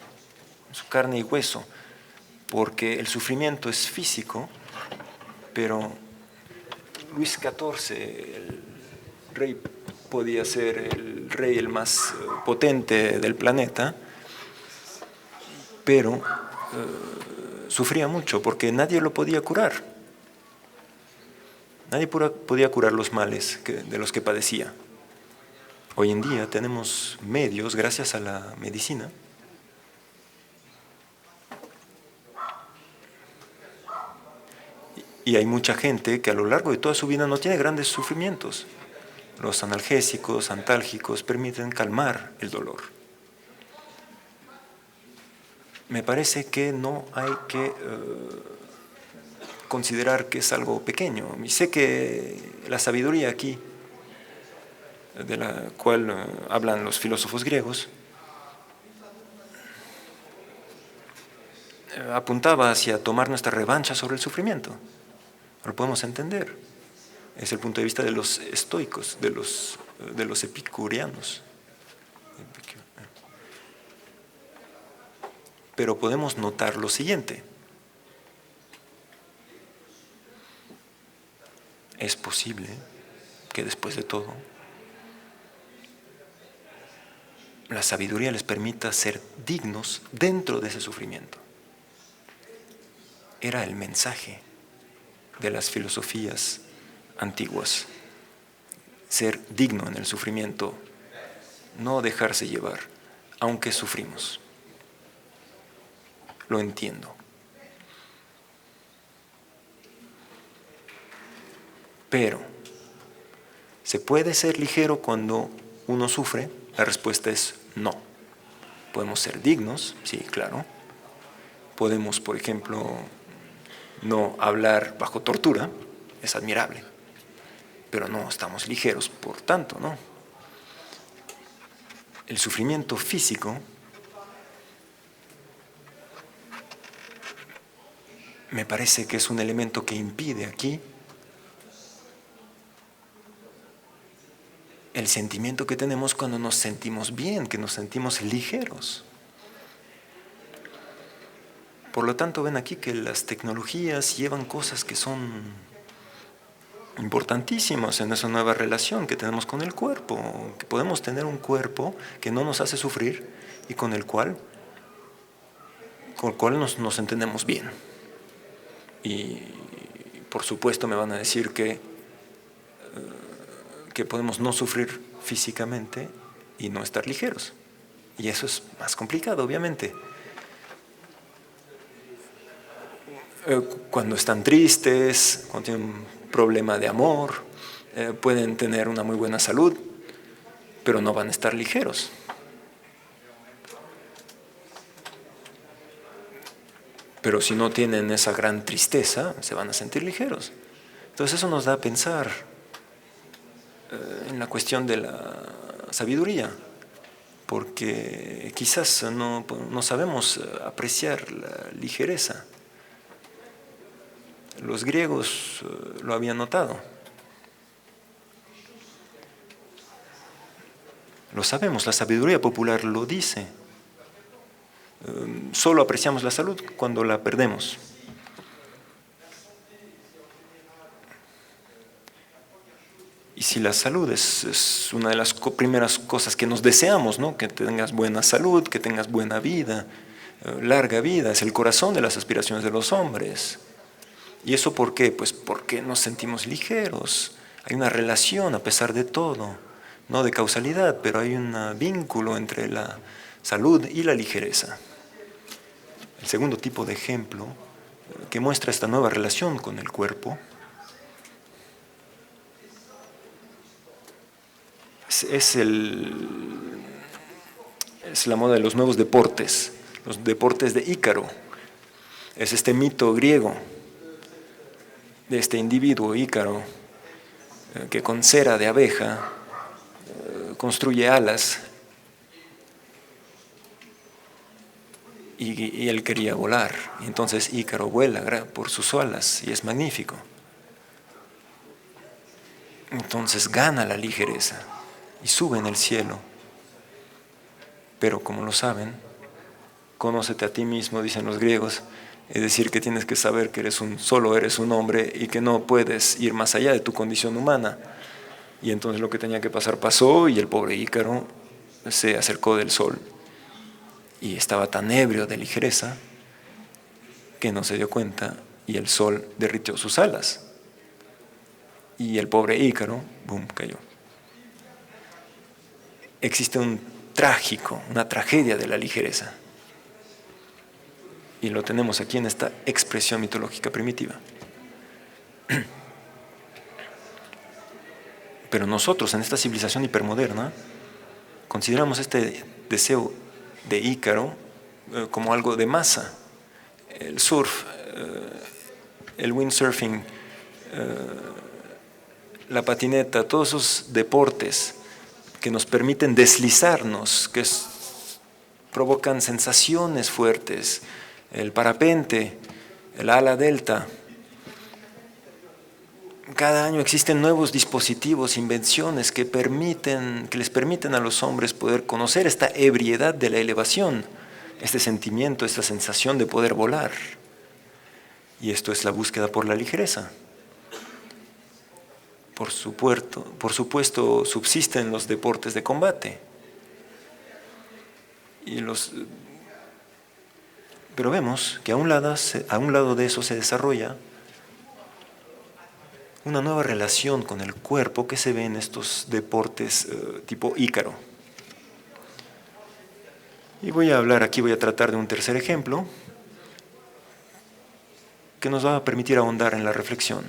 y hueso, porque el sufrimiento es físico, pero Luis XIV, el rey, podía ser el rey el más potente del planeta, pero sufría mucho porque nadie lo podía curar. Nadie podía curar los males de los que padecía. Hoy en día tenemos medios, gracias a la medicina, y hay mucha gente que a lo largo de toda su vida no tiene grandes sufrimientos. Los analgésicos, antálgicos, permiten calmar el dolor. Me parece que no hay que considerar que es algo pequeño. Y sé que la sabiduría aquí, de la cual hablan los filósofos griegos, apuntaba hacia tomar nuestra revancha sobre el sufrimiento. Lo podemos entender. Es el punto de vista de los estoicos, de los epicureanos. Pero podemos notar lo siguiente. Es posible que después de todo la sabiduría les permita ser dignos dentro de ese sufrimiento. Era el mensaje de las filosofías antiguas. Ser digno en el sufrimiento, no dejarse llevar, aunque sufrimos. Lo entiendo. Pero, ¿se puede ser ligero cuando uno sufre? La respuesta es no. Podemos ser dignos, sí, claro. Podemos, por ejemplo, no hablar bajo tortura, es admirable, pero no estamos ligeros, por tanto, ¿no? El sufrimiento físico me parece que es un elemento que impide aquí el sentimiento que tenemos cuando nos sentimos bien, que nos sentimos ligeros. Por lo tanto, ven aquí que las tecnologías llevan cosas que son importantísimas en esa nueva relación que tenemos con el cuerpo, que podemos tener un cuerpo que no nos hace sufrir y con el cual nos entendemos bien. Y por supuesto me van a decir que podemos no sufrir físicamente y no estar ligeros. Y eso es más complicado, obviamente. Cuando están tristes, cuando tienen un problema de amor, pueden tener una muy buena salud, pero no van a estar ligeros. Pero si no tienen esa gran tristeza, se van a sentir ligeros. Entonces eso nos da a pensar en la cuestión de la sabiduría, porque quizás no sabemos apreciar la ligereza. Los griegos lo habían notado. Lo sabemos, la sabiduría popular lo dice. Solo apreciamos la salud cuando la perdemos. Y sí, la salud es una de las primeras cosas que nos deseamos, ¿no? Que tengas buena salud, que tengas buena vida, larga vida, es el corazón de las aspiraciones de los hombres. ¿Y eso por qué? Pues porque nos sentimos ligeros, hay una relación a pesar de todo, no de causalidad, pero hay un vínculo entre la salud y la ligereza. El segundo tipo de ejemplo que muestra esta nueva relación con el cuerpo es la moda de los nuevos deportes, los deportes de Ícaro. Es este mito griego de este individuo Ícaro que con cera de abeja construye alas y él quería volar. Y entonces Ícaro vuela por sus alas y es magnífico. Entonces gana la ligereza y sube en el cielo. Pero como lo saben, conócete a ti mismo, dicen los griegos, es decir, que tienes que saber que solo eres un hombre y que no puedes ir más allá de tu condición humana. Y entonces lo que tenía que pasar pasó y el pobre Ícaro se acercó del sol y estaba tan ebrio de ligereza que no se dio cuenta y el sol derritió sus alas. Y el pobre Ícaro, ¡bum!, cayó. Existe una tragedia de la ligereza. Y lo tenemos aquí en esta expresión mitológica primitiva. Pero nosotros, en esta civilización hipermoderna, consideramos este deseo de Ícaro como algo de masa. El surf, el windsurfing, la patineta, todos esos deportes que nos permiten deslizarnos, que provocan sensaciones fuertes, el parapente, el ala delta. Cada año existen nuevos dispositivos, invenciones que les permiten a los hombres poder conocer esta ebriedad de la elevación, este sentimiento, esta sensación de poder volar. Y esto es la búsqueda por la ligereza. Por supuesto, subsisten los deportes de combate. Pero vemos que a un lado de eso se desarrolla una nueva relación con el cuerpo que se ve en estos deportes tipo Ícaro. Y voy a tratar de un tercer ejemplo que nos va a permitir ahondar en la reflexión,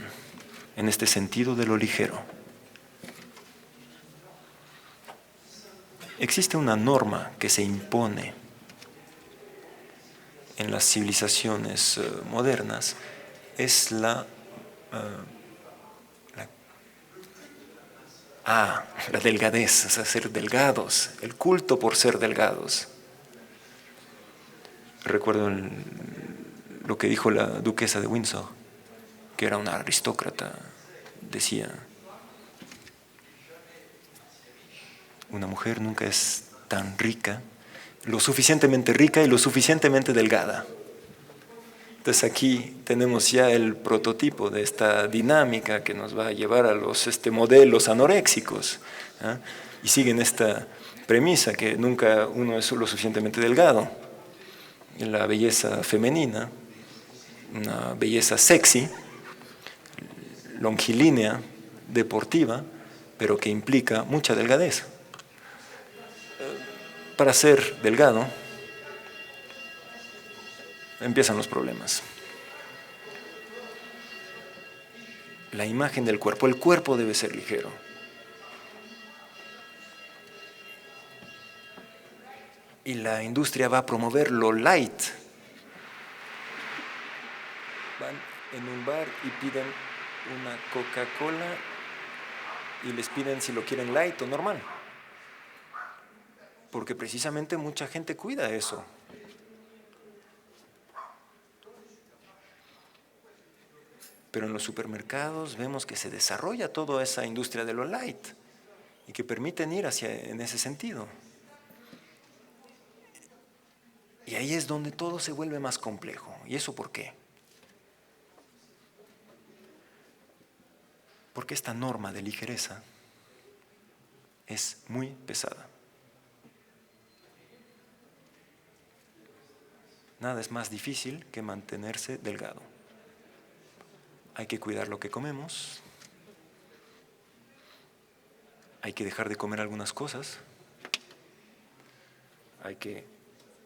en este sentido de lo ligero. Existe una norma que se impone en las civilizaciones modernas, es la delgadez, o sea, ser delgados, el culto por ser delgados. Recuerdo lo que dijo la duquesa de Windsor, que era una aristócrata, decía: una mujer nunca es tan rica, lo suficientemente rica y lo suficientemente delgada. Entonces aquí tenemos ya el prototipo de esta dinámica que nos va a llevar a los modelos anoréxicos, ¿eh? Y siguen esta premisa que nunca uno es lo suficientemente delgado. La belleza femenina, una belleza sexy, longilínea, deportiva, pero que implica mucha delgadez. Para ser delgado, empiezan los problemas. La imagen del cuerpo, el cuerpo debe ser ligero. Y la industria va a promover lo light. Van en un bar y piden una Coca-Cola y les piden si lo quieren light o normal. Porque precisamente mucha gente cuida eso. Pero en los supermercados vemos que se desarrolla toda esa industria de lo light y que permiten ir en ese sentido. Y ahí es donde todo se vuelve más complejo. ¿Y eso por qué? Porque esta norma de ligereza es muy pesada. Nada es más difícil que mantenerse delgado. Hay que cuidar lo que comemos. Hay que dejar de comer algunas cosas. Hay que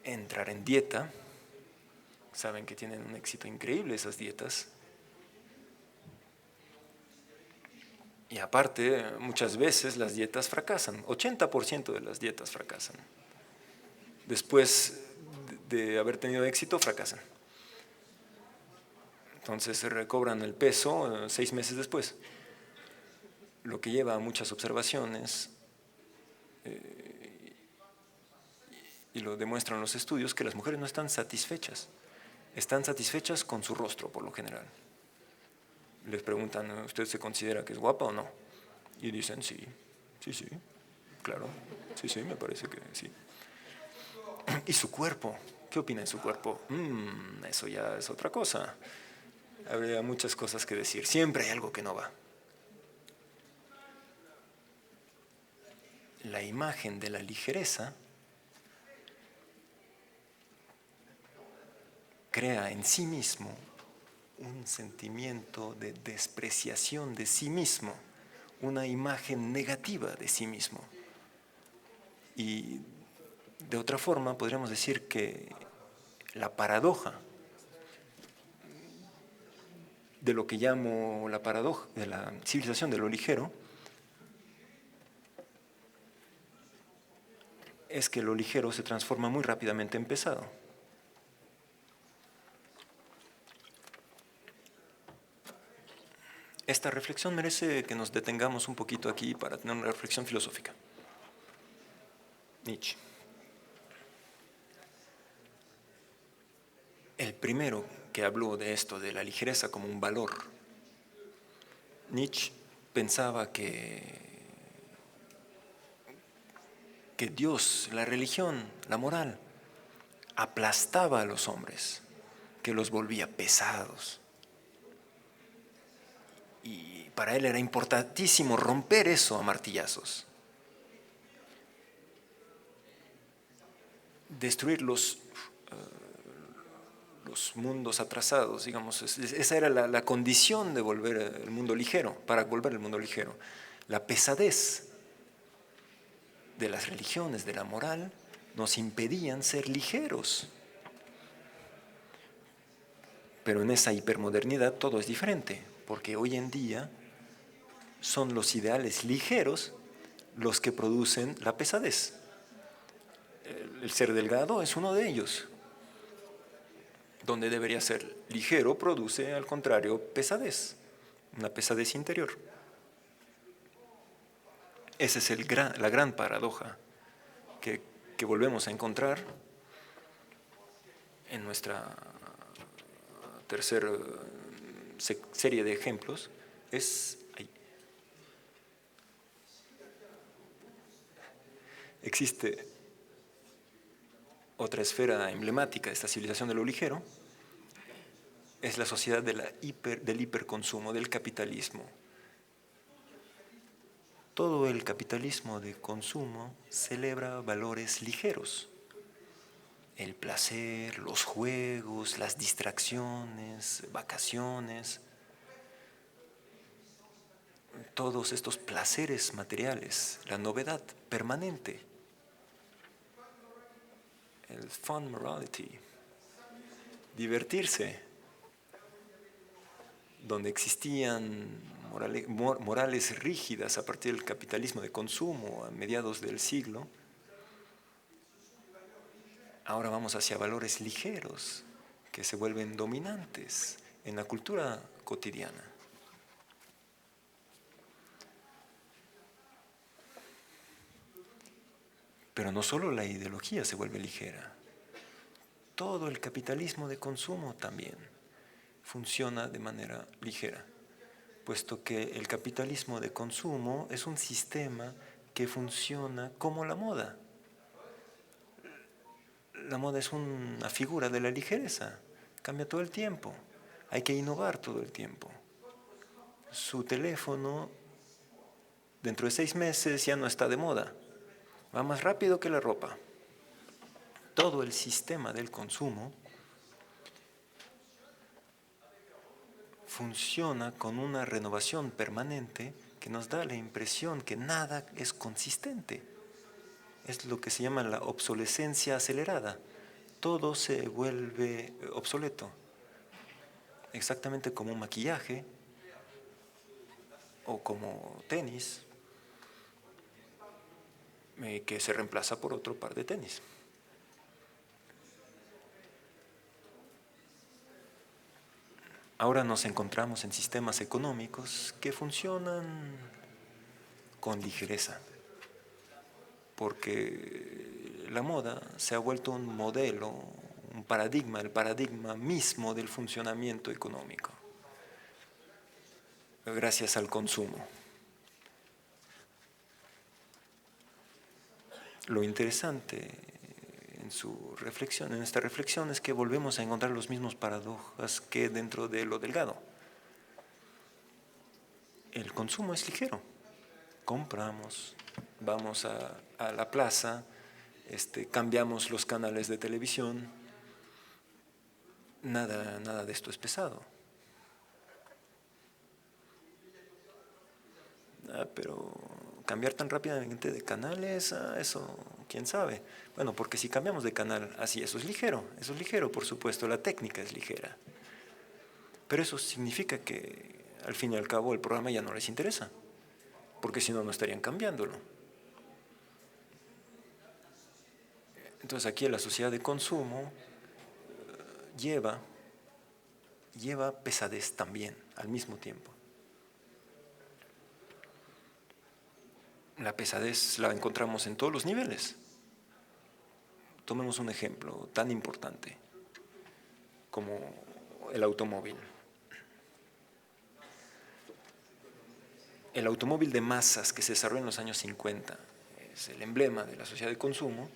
entrar en dieta. Saben que tienen un éxito increíble esas dietas. Y aparte, muchas veces las dietas fracasan. 80% de las dietas fracasan. Después de haber tenido éxito, fracasan. Entonces se recobran el peso 6 meses después. Lo que lleva a muchas observaciones, y lo demuestran los estudios, que las mujeres no están satisfechas. Están satisfechas con su rostro, por lo general. Les preguntan, ¿usted se considera que es guapa o no? Y dicen, sí, claro, sí, me parece que sí. ¿Y su cuerpo? ¿Qué opina de su cuerpo? Eso ya es otra cosa. Habría muchas cosas que decir. Siempre hay algo que no va. La imagen de la ligereza crea en sí mismo un sentimiento de despreciación de sí mismo, una imagen negativa de sí mismo. Y de otra forma podríamos decir que la paradoja de lo que llamo la paradoja de la civilización de lo ligero es que lo ligero se transforma muy rápidamente en pesado. Esta reflexión merece que nos detengamos un poquito aquí para tener una reflexión filosófica. Nietzsche. El primero que habló de esto, de la ligereza como un valor. Nietzsche pensaba que Dios, la religión, la moral, aplastaba a los hombres, que los volvía pesados. Y para él era importantísimo romper eso a martillazos. Destruir los mundos atrasados, digamos. Esa era la condición de volver el mundo ligero, para volver el mundo ligero. La pesadez de las religiones, de la moral, nos impedían ser ligeros. Pero en esa hipermodernidad todo es diferente, porque hoy en día son los ideales ligeros los que producen la pesadez. El ser delgado es uno de ellos. Donde debería ser ligero produce, al contrario, pesadez, una pesadez interior. Esa es la gran paradoja que volvemos a encontrar en nuestra tercera serie de ejemplos. Existe otra esfera emblemática de esta civilización de lo ligero, es la sociedad del hiperconsumo, del capitalismo. Todo el capitalismo de consumo celebra valores ligeros. El placer, los juegos, las distracciones, vacaciones, todos estos placeres materiales, la novedad permanente, el fun morality, divertirse, donde existían morales rígidas a partir del capitalismo de consumo a mediados del siglo. Ahora vamos hacia valores ligeros que se vuelven dominantes en la cultura cotidiana. Pero no solo la ideología se vuelve ligera, todo el capitalismo de consumo también funciona de manera ligera, puesto que el capitalismo de consumo es un sistema que funciona como la moda. La moda es una figura de la ligereza, cambia todo el tiempo, hay que innovar todo el tiempo. Su teléfono Dentro de 6 meses ya no está de moda. Va más rápido que la ropa. Todo el sistema del consumo funciona con una renovación permanente que nos da la impresión que nada es consistente. Es lo que se llama la obsolescencia acelerada. Todo se vuelve obsoleto. Exactamente como un maquillaje o como tenis que se reemplaza por otro par de tenis. Ahora nos encontramos en sistemas económicos que funcionan con ligereza, porque la moda se ha vuelto un modelo, un paradigma, el paradigma mismo del funcionamiento económico, gracias al consumo. Lo interesante en su reflexión, en esta reflexión, es que volvemos a encontrar los mismos paradojas que dentro de lo delgado. El consumo es ligero. Compramos, vamos a la plaza, cambiamos los canales de televisión. Nada de esto es pesado. Pero cambiar tan rápidamente de canales, eso, quién sabe. Bueno, porque si cambiamos de canal, así, eso es ligero, por supuesto, la técnica es ligera. Pero eso significa que, al fin y al cabo, el programa ya no les interesa, porque si no, no estarían cambiándolo. Entonces aquí la sociedad de consumo lleva pesadez también, al mismo tiempo. La pesadez la encontramos en todos los niveles. Tomemos un ejemplo tan importante como el automóvil. El automóvil de masas que se desarrolló en los años 50 es el emblema de la sociedad de consumo.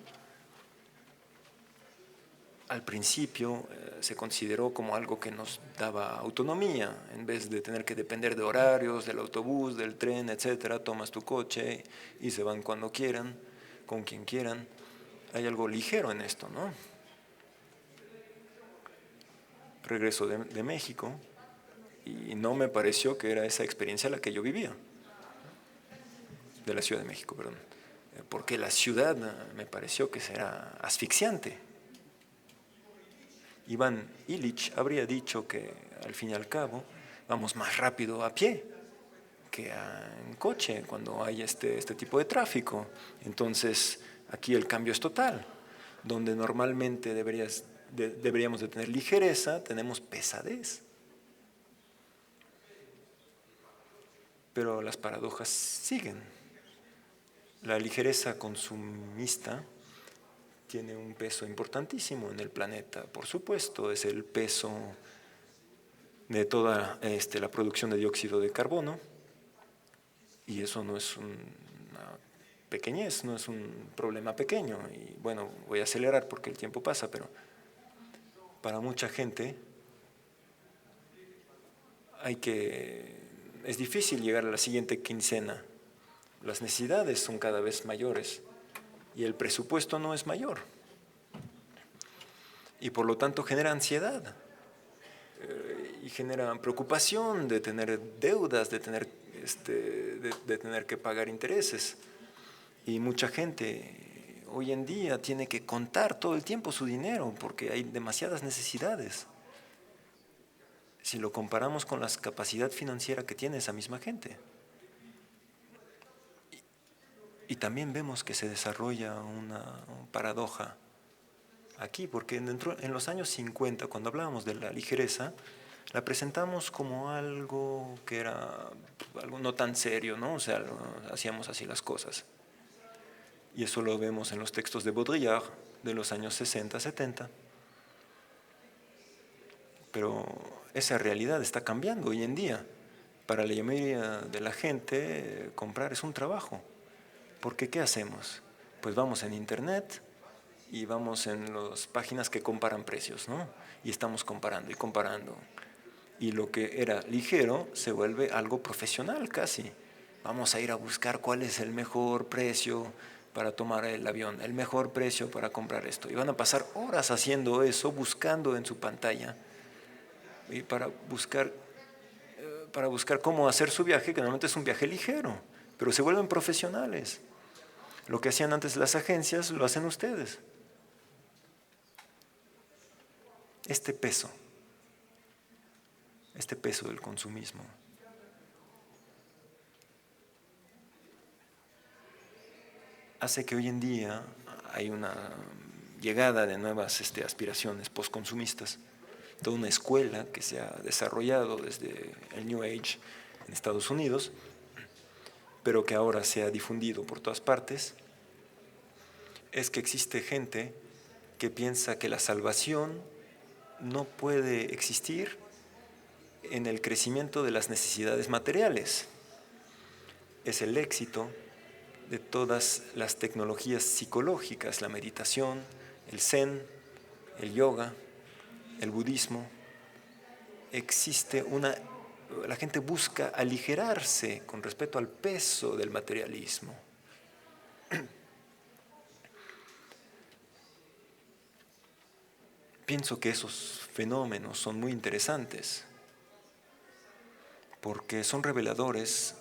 Al principio se consideró como algo que nos daba autonomía, en vez de tener que depender de horarios, del autobús, del tren, etcétera. Tomas tu coche y se van cuando quieran, con quien quieran. Hay algo ligero en esto, ¿no? Regreso de México y no me pareció que era esa experiencia la que yo vivía. De la Ciudad de México, perdón. Porque la ciudad me pareció que era asfixiante. Iván Illich habría dicho que, al fin y al cabo, vamos más rápido a pie que en coche cuando hay este tipo de tráfico. Entonces, aquí el cambio es total. Donde normalmente deberíamos de tener ligereza, tenemos pesadez. Pero las paradojas siguen. La ligereza consumista tiene un peso importantísimo en el planeta, por supuesto, es el peso de toda la producción de dióxido de carbono, y eso no es una pequeñez, no es un problema pequeño. Y bueno, voy a acelerar porque el tiempo pasa, pero para mucha gente es difícil llegar a la siguiente quincena. Las necesidades son cada vez mayores y el presupuesto no es mayor. Y por lo tanto genera ansiedad y genera preocupación de tener deudas, de tener que pagar intereses. Y mucha gente hoy en día tiene que contar todo el tiempo su dinero porque hay demasiadas necesidades. Si lo comparamos con la capacidad financiera que tiene esa misma gente. Y también vemos que se desarrolla una paradoja aquí, porque en los años 50, cuando hablábamos de la ligereza, la presentamos como algo que era algo no tan serio, ¿no? O sea, hacíamos así las cosas. Y eso lo vemos en los textos de Baudrillard de los años 60, 70. Pero esa realidad está cambiando hoy en día. Para la mayoría de la gente, comprar es un trabajo. Porque ¿qué hacemos? Pues vamos en internet y vamos en las páginas que comparan precios, ¿no? Y estamos comparando y comparando. Y lo que era ligero se vuelve algo profesional casi. Vamos a ir a buscar cuál es el mejor precio para tomar el avión, el mejor precio para comprar esto. Y van a pasar horas haciendo eso, buscando en su pantalla, y para buscar cómo hacer su viaje, que normalmente es un viaje ligero, pero se vuelven profesionales. Lo que hacían antes las agencias, lo hacen ustedes. Este peso del consumismo, hace que hoy en día hay una llegada de nuevas aspiraciones postconsumistas, toda una escuela que se ha desarrollado desde el New Age en Estados Unidos, pero que ahora se ha difundido por todas partes, es que existe gente que piensa que la salvación no puede existir en el crecimiento de las necesidades materiales. Es el éxito de todas las tecnologías psicológicas, la meditación, el zen, el yoga, el budismo. La gente busca aligerarse con respecto al peso del materialismo. Pienso que esos fenómenos son muy interesantes porque son reveladores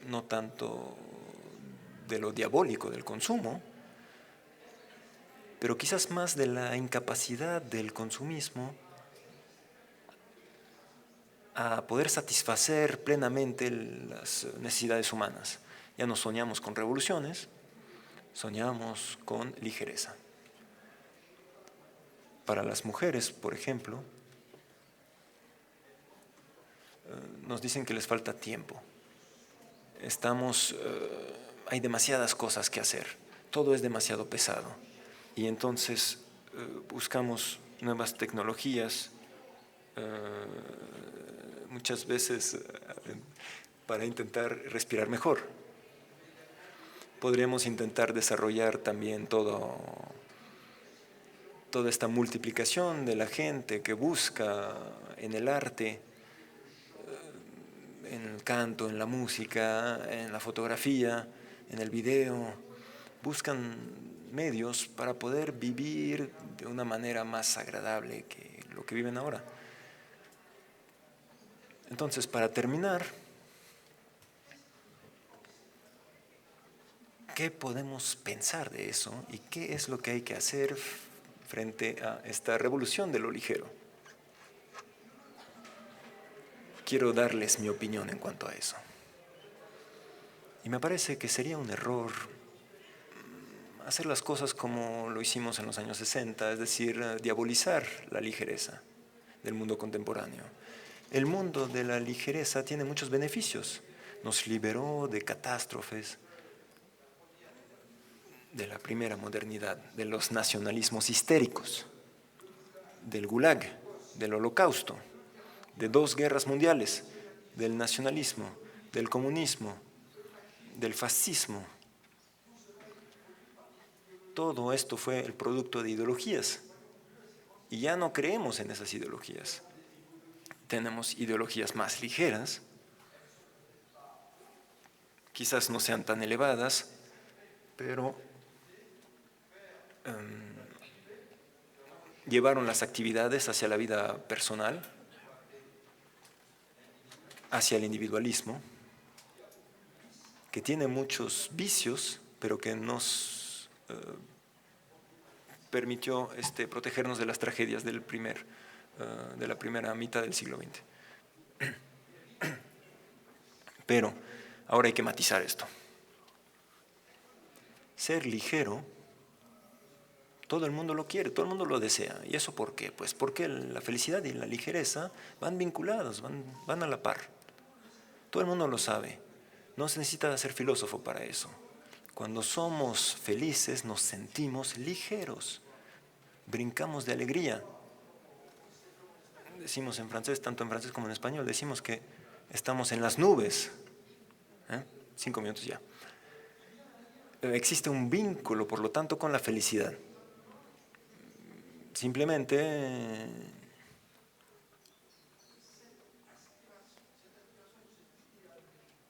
no tanto de lo diabólico del consumo, pero quizás más de la incapacidad del consumismo a poder satisfacer plenamente las necesidades humanas. Ya no soñamos con revoluciones, soñamos con ligereza. Para las mujeres, por ejemplo, nos dicen que les falta tiempo. Hay demasiadas cosas que hacer, todo es demasiado pesado. Y entonces buscamos nuevas tecnologías, muchas veces para intentar respirar mejor. Podríamos intentar desarrollar también toda esta multiplicación de la gente que busca en el arte, en el canto, en la música, en la fotografía, en el video. Buscan medios para poder vivir de una manera más agradable que lo que viven ahora. Entonces, para terminar, ¿qué podemos pensar de eso y qué es lo que hay que hacer frente a esta revolución de lo ligero? Quiero darles mi opinión en cuanto a eso. Y me parece que sería un error hacer las cosas como lo hicimos en los años 60, es decir, diabolizar la ligereza del mundo contemporáneo. El mundo de la ligereza tiene muchos beneficios. Nos liberó de catástrofes, de la primera modernidad, de los nacionalismos histéricos, del Gulag, del Holocausto, de 2 guerras mundiales, del nacionalismo, del comunismo, del fascismo. Todo esto fue el producto de ideologías y ya no creemos en esas ideologías. Tenemos ideologías más ligeras, quizás no sean tan elevadas, pero llevaron las actividades hacia la vida personal, hacia el individualismo, que tiene muchos vicios, pero que nos permitió protegernos de las tragedias de la primera mitad del siglo XX. Pero ahora hay que matizar esto. Ser ligero, todo el mundo lo quiere, todo el mundo lo desea. ¿Y eso por qué? Pues porque la felicidad y la ligereza van vinculados, van a la par. Todo el mundo lo sabe. No se necesita ser filósofo para eso. Cuando somos felices nos sentimos ligeros, brincamos de alegría. Decimos en francés, tanto en francés como en español, decimos que estamos en las nubes. 5 minutos ya. Existe un vínculo, por lo tanto, con la felicidad. Simplemente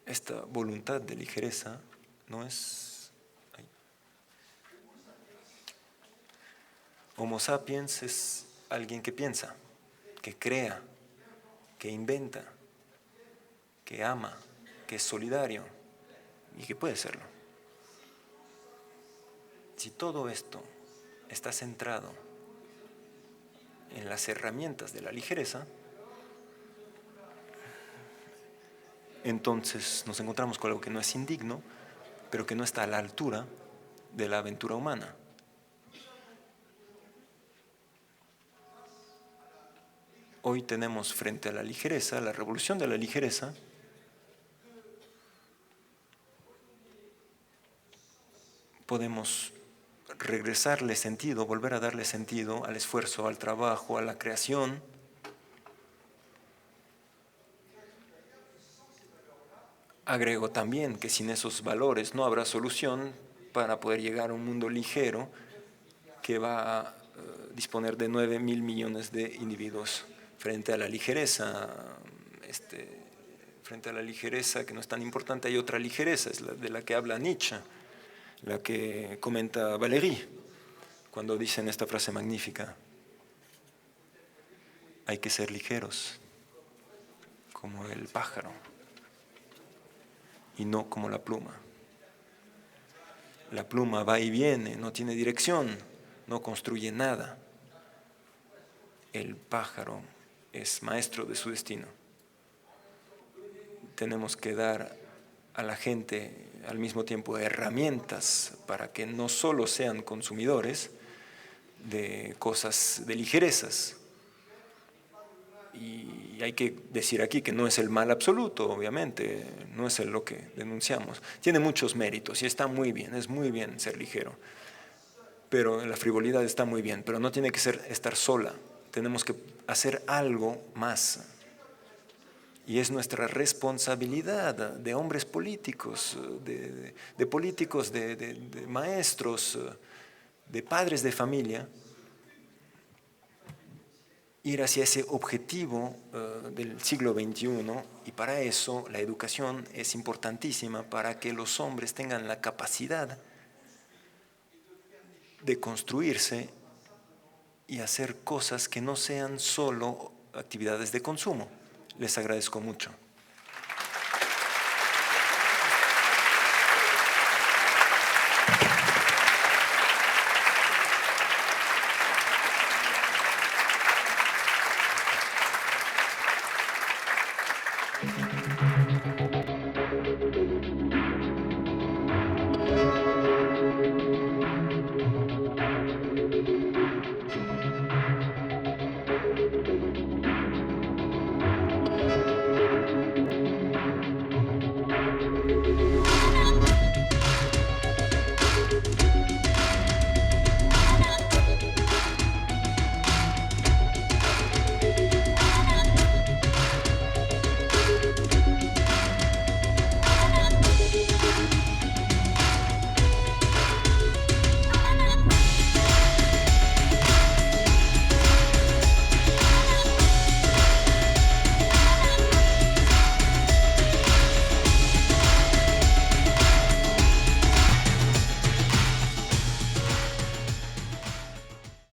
esta voluntad de ligereza no es... Homo sapiens es alguien que piensa, que crea, que inventa, que ama, que es solidario y que puede serlo. Si todo esto está centrado en las herramientas de la ligereza, entonces nos encontramos con algo que no es indigno, pero que no está a la altura de la aventura humana. Hoy tenemos frente a la ligereza, la revolución de la ligereza, podemos regresarle sentido, volver a darle sentido al esfuerzo, al trabajo, a la creación. Agrego también que sin esos valores no habrá solución para poder llegar a un mundo ligero que va a disponer de 9.000 millones de individuos. Frente a la ligereza, frente a la ligereza que no es tan importante, hay otra ligereza, es la de la que habla Nietzsche, la que comenta Valéry, cuando dicen esta frase magnífica: hay que ser ligeros, como el pájaro, y no como la pluma. La pluma va y viene, no tiene dirección, no construye nada. El pájaro es maestro de su destino. Tenemos que dar a la gente al mismo tiempo herramientas para que no solo sean consumidores de cosas, de ligerezas. Y hay que decir aquí que no es el mal absoluto, obviamente, no es lo que denunciamos. Tiene muchos méritos y está muy bien, es muy bien ser ligero. Pero la frivolidad está muy bien, pero no tiene que estar sola. Tenemos que hacer algo más. Y es nuestra responsabilidad de hombres políticos, de políticos, de maestros, de padres de familia, ir hacia ese objetivo del siglo XXI, y para eso la educación es importantísima para que los hombres tengan la capacidad de construirse y hacer cosas que no sean solo actividades de consumo. Les agradezco mucho.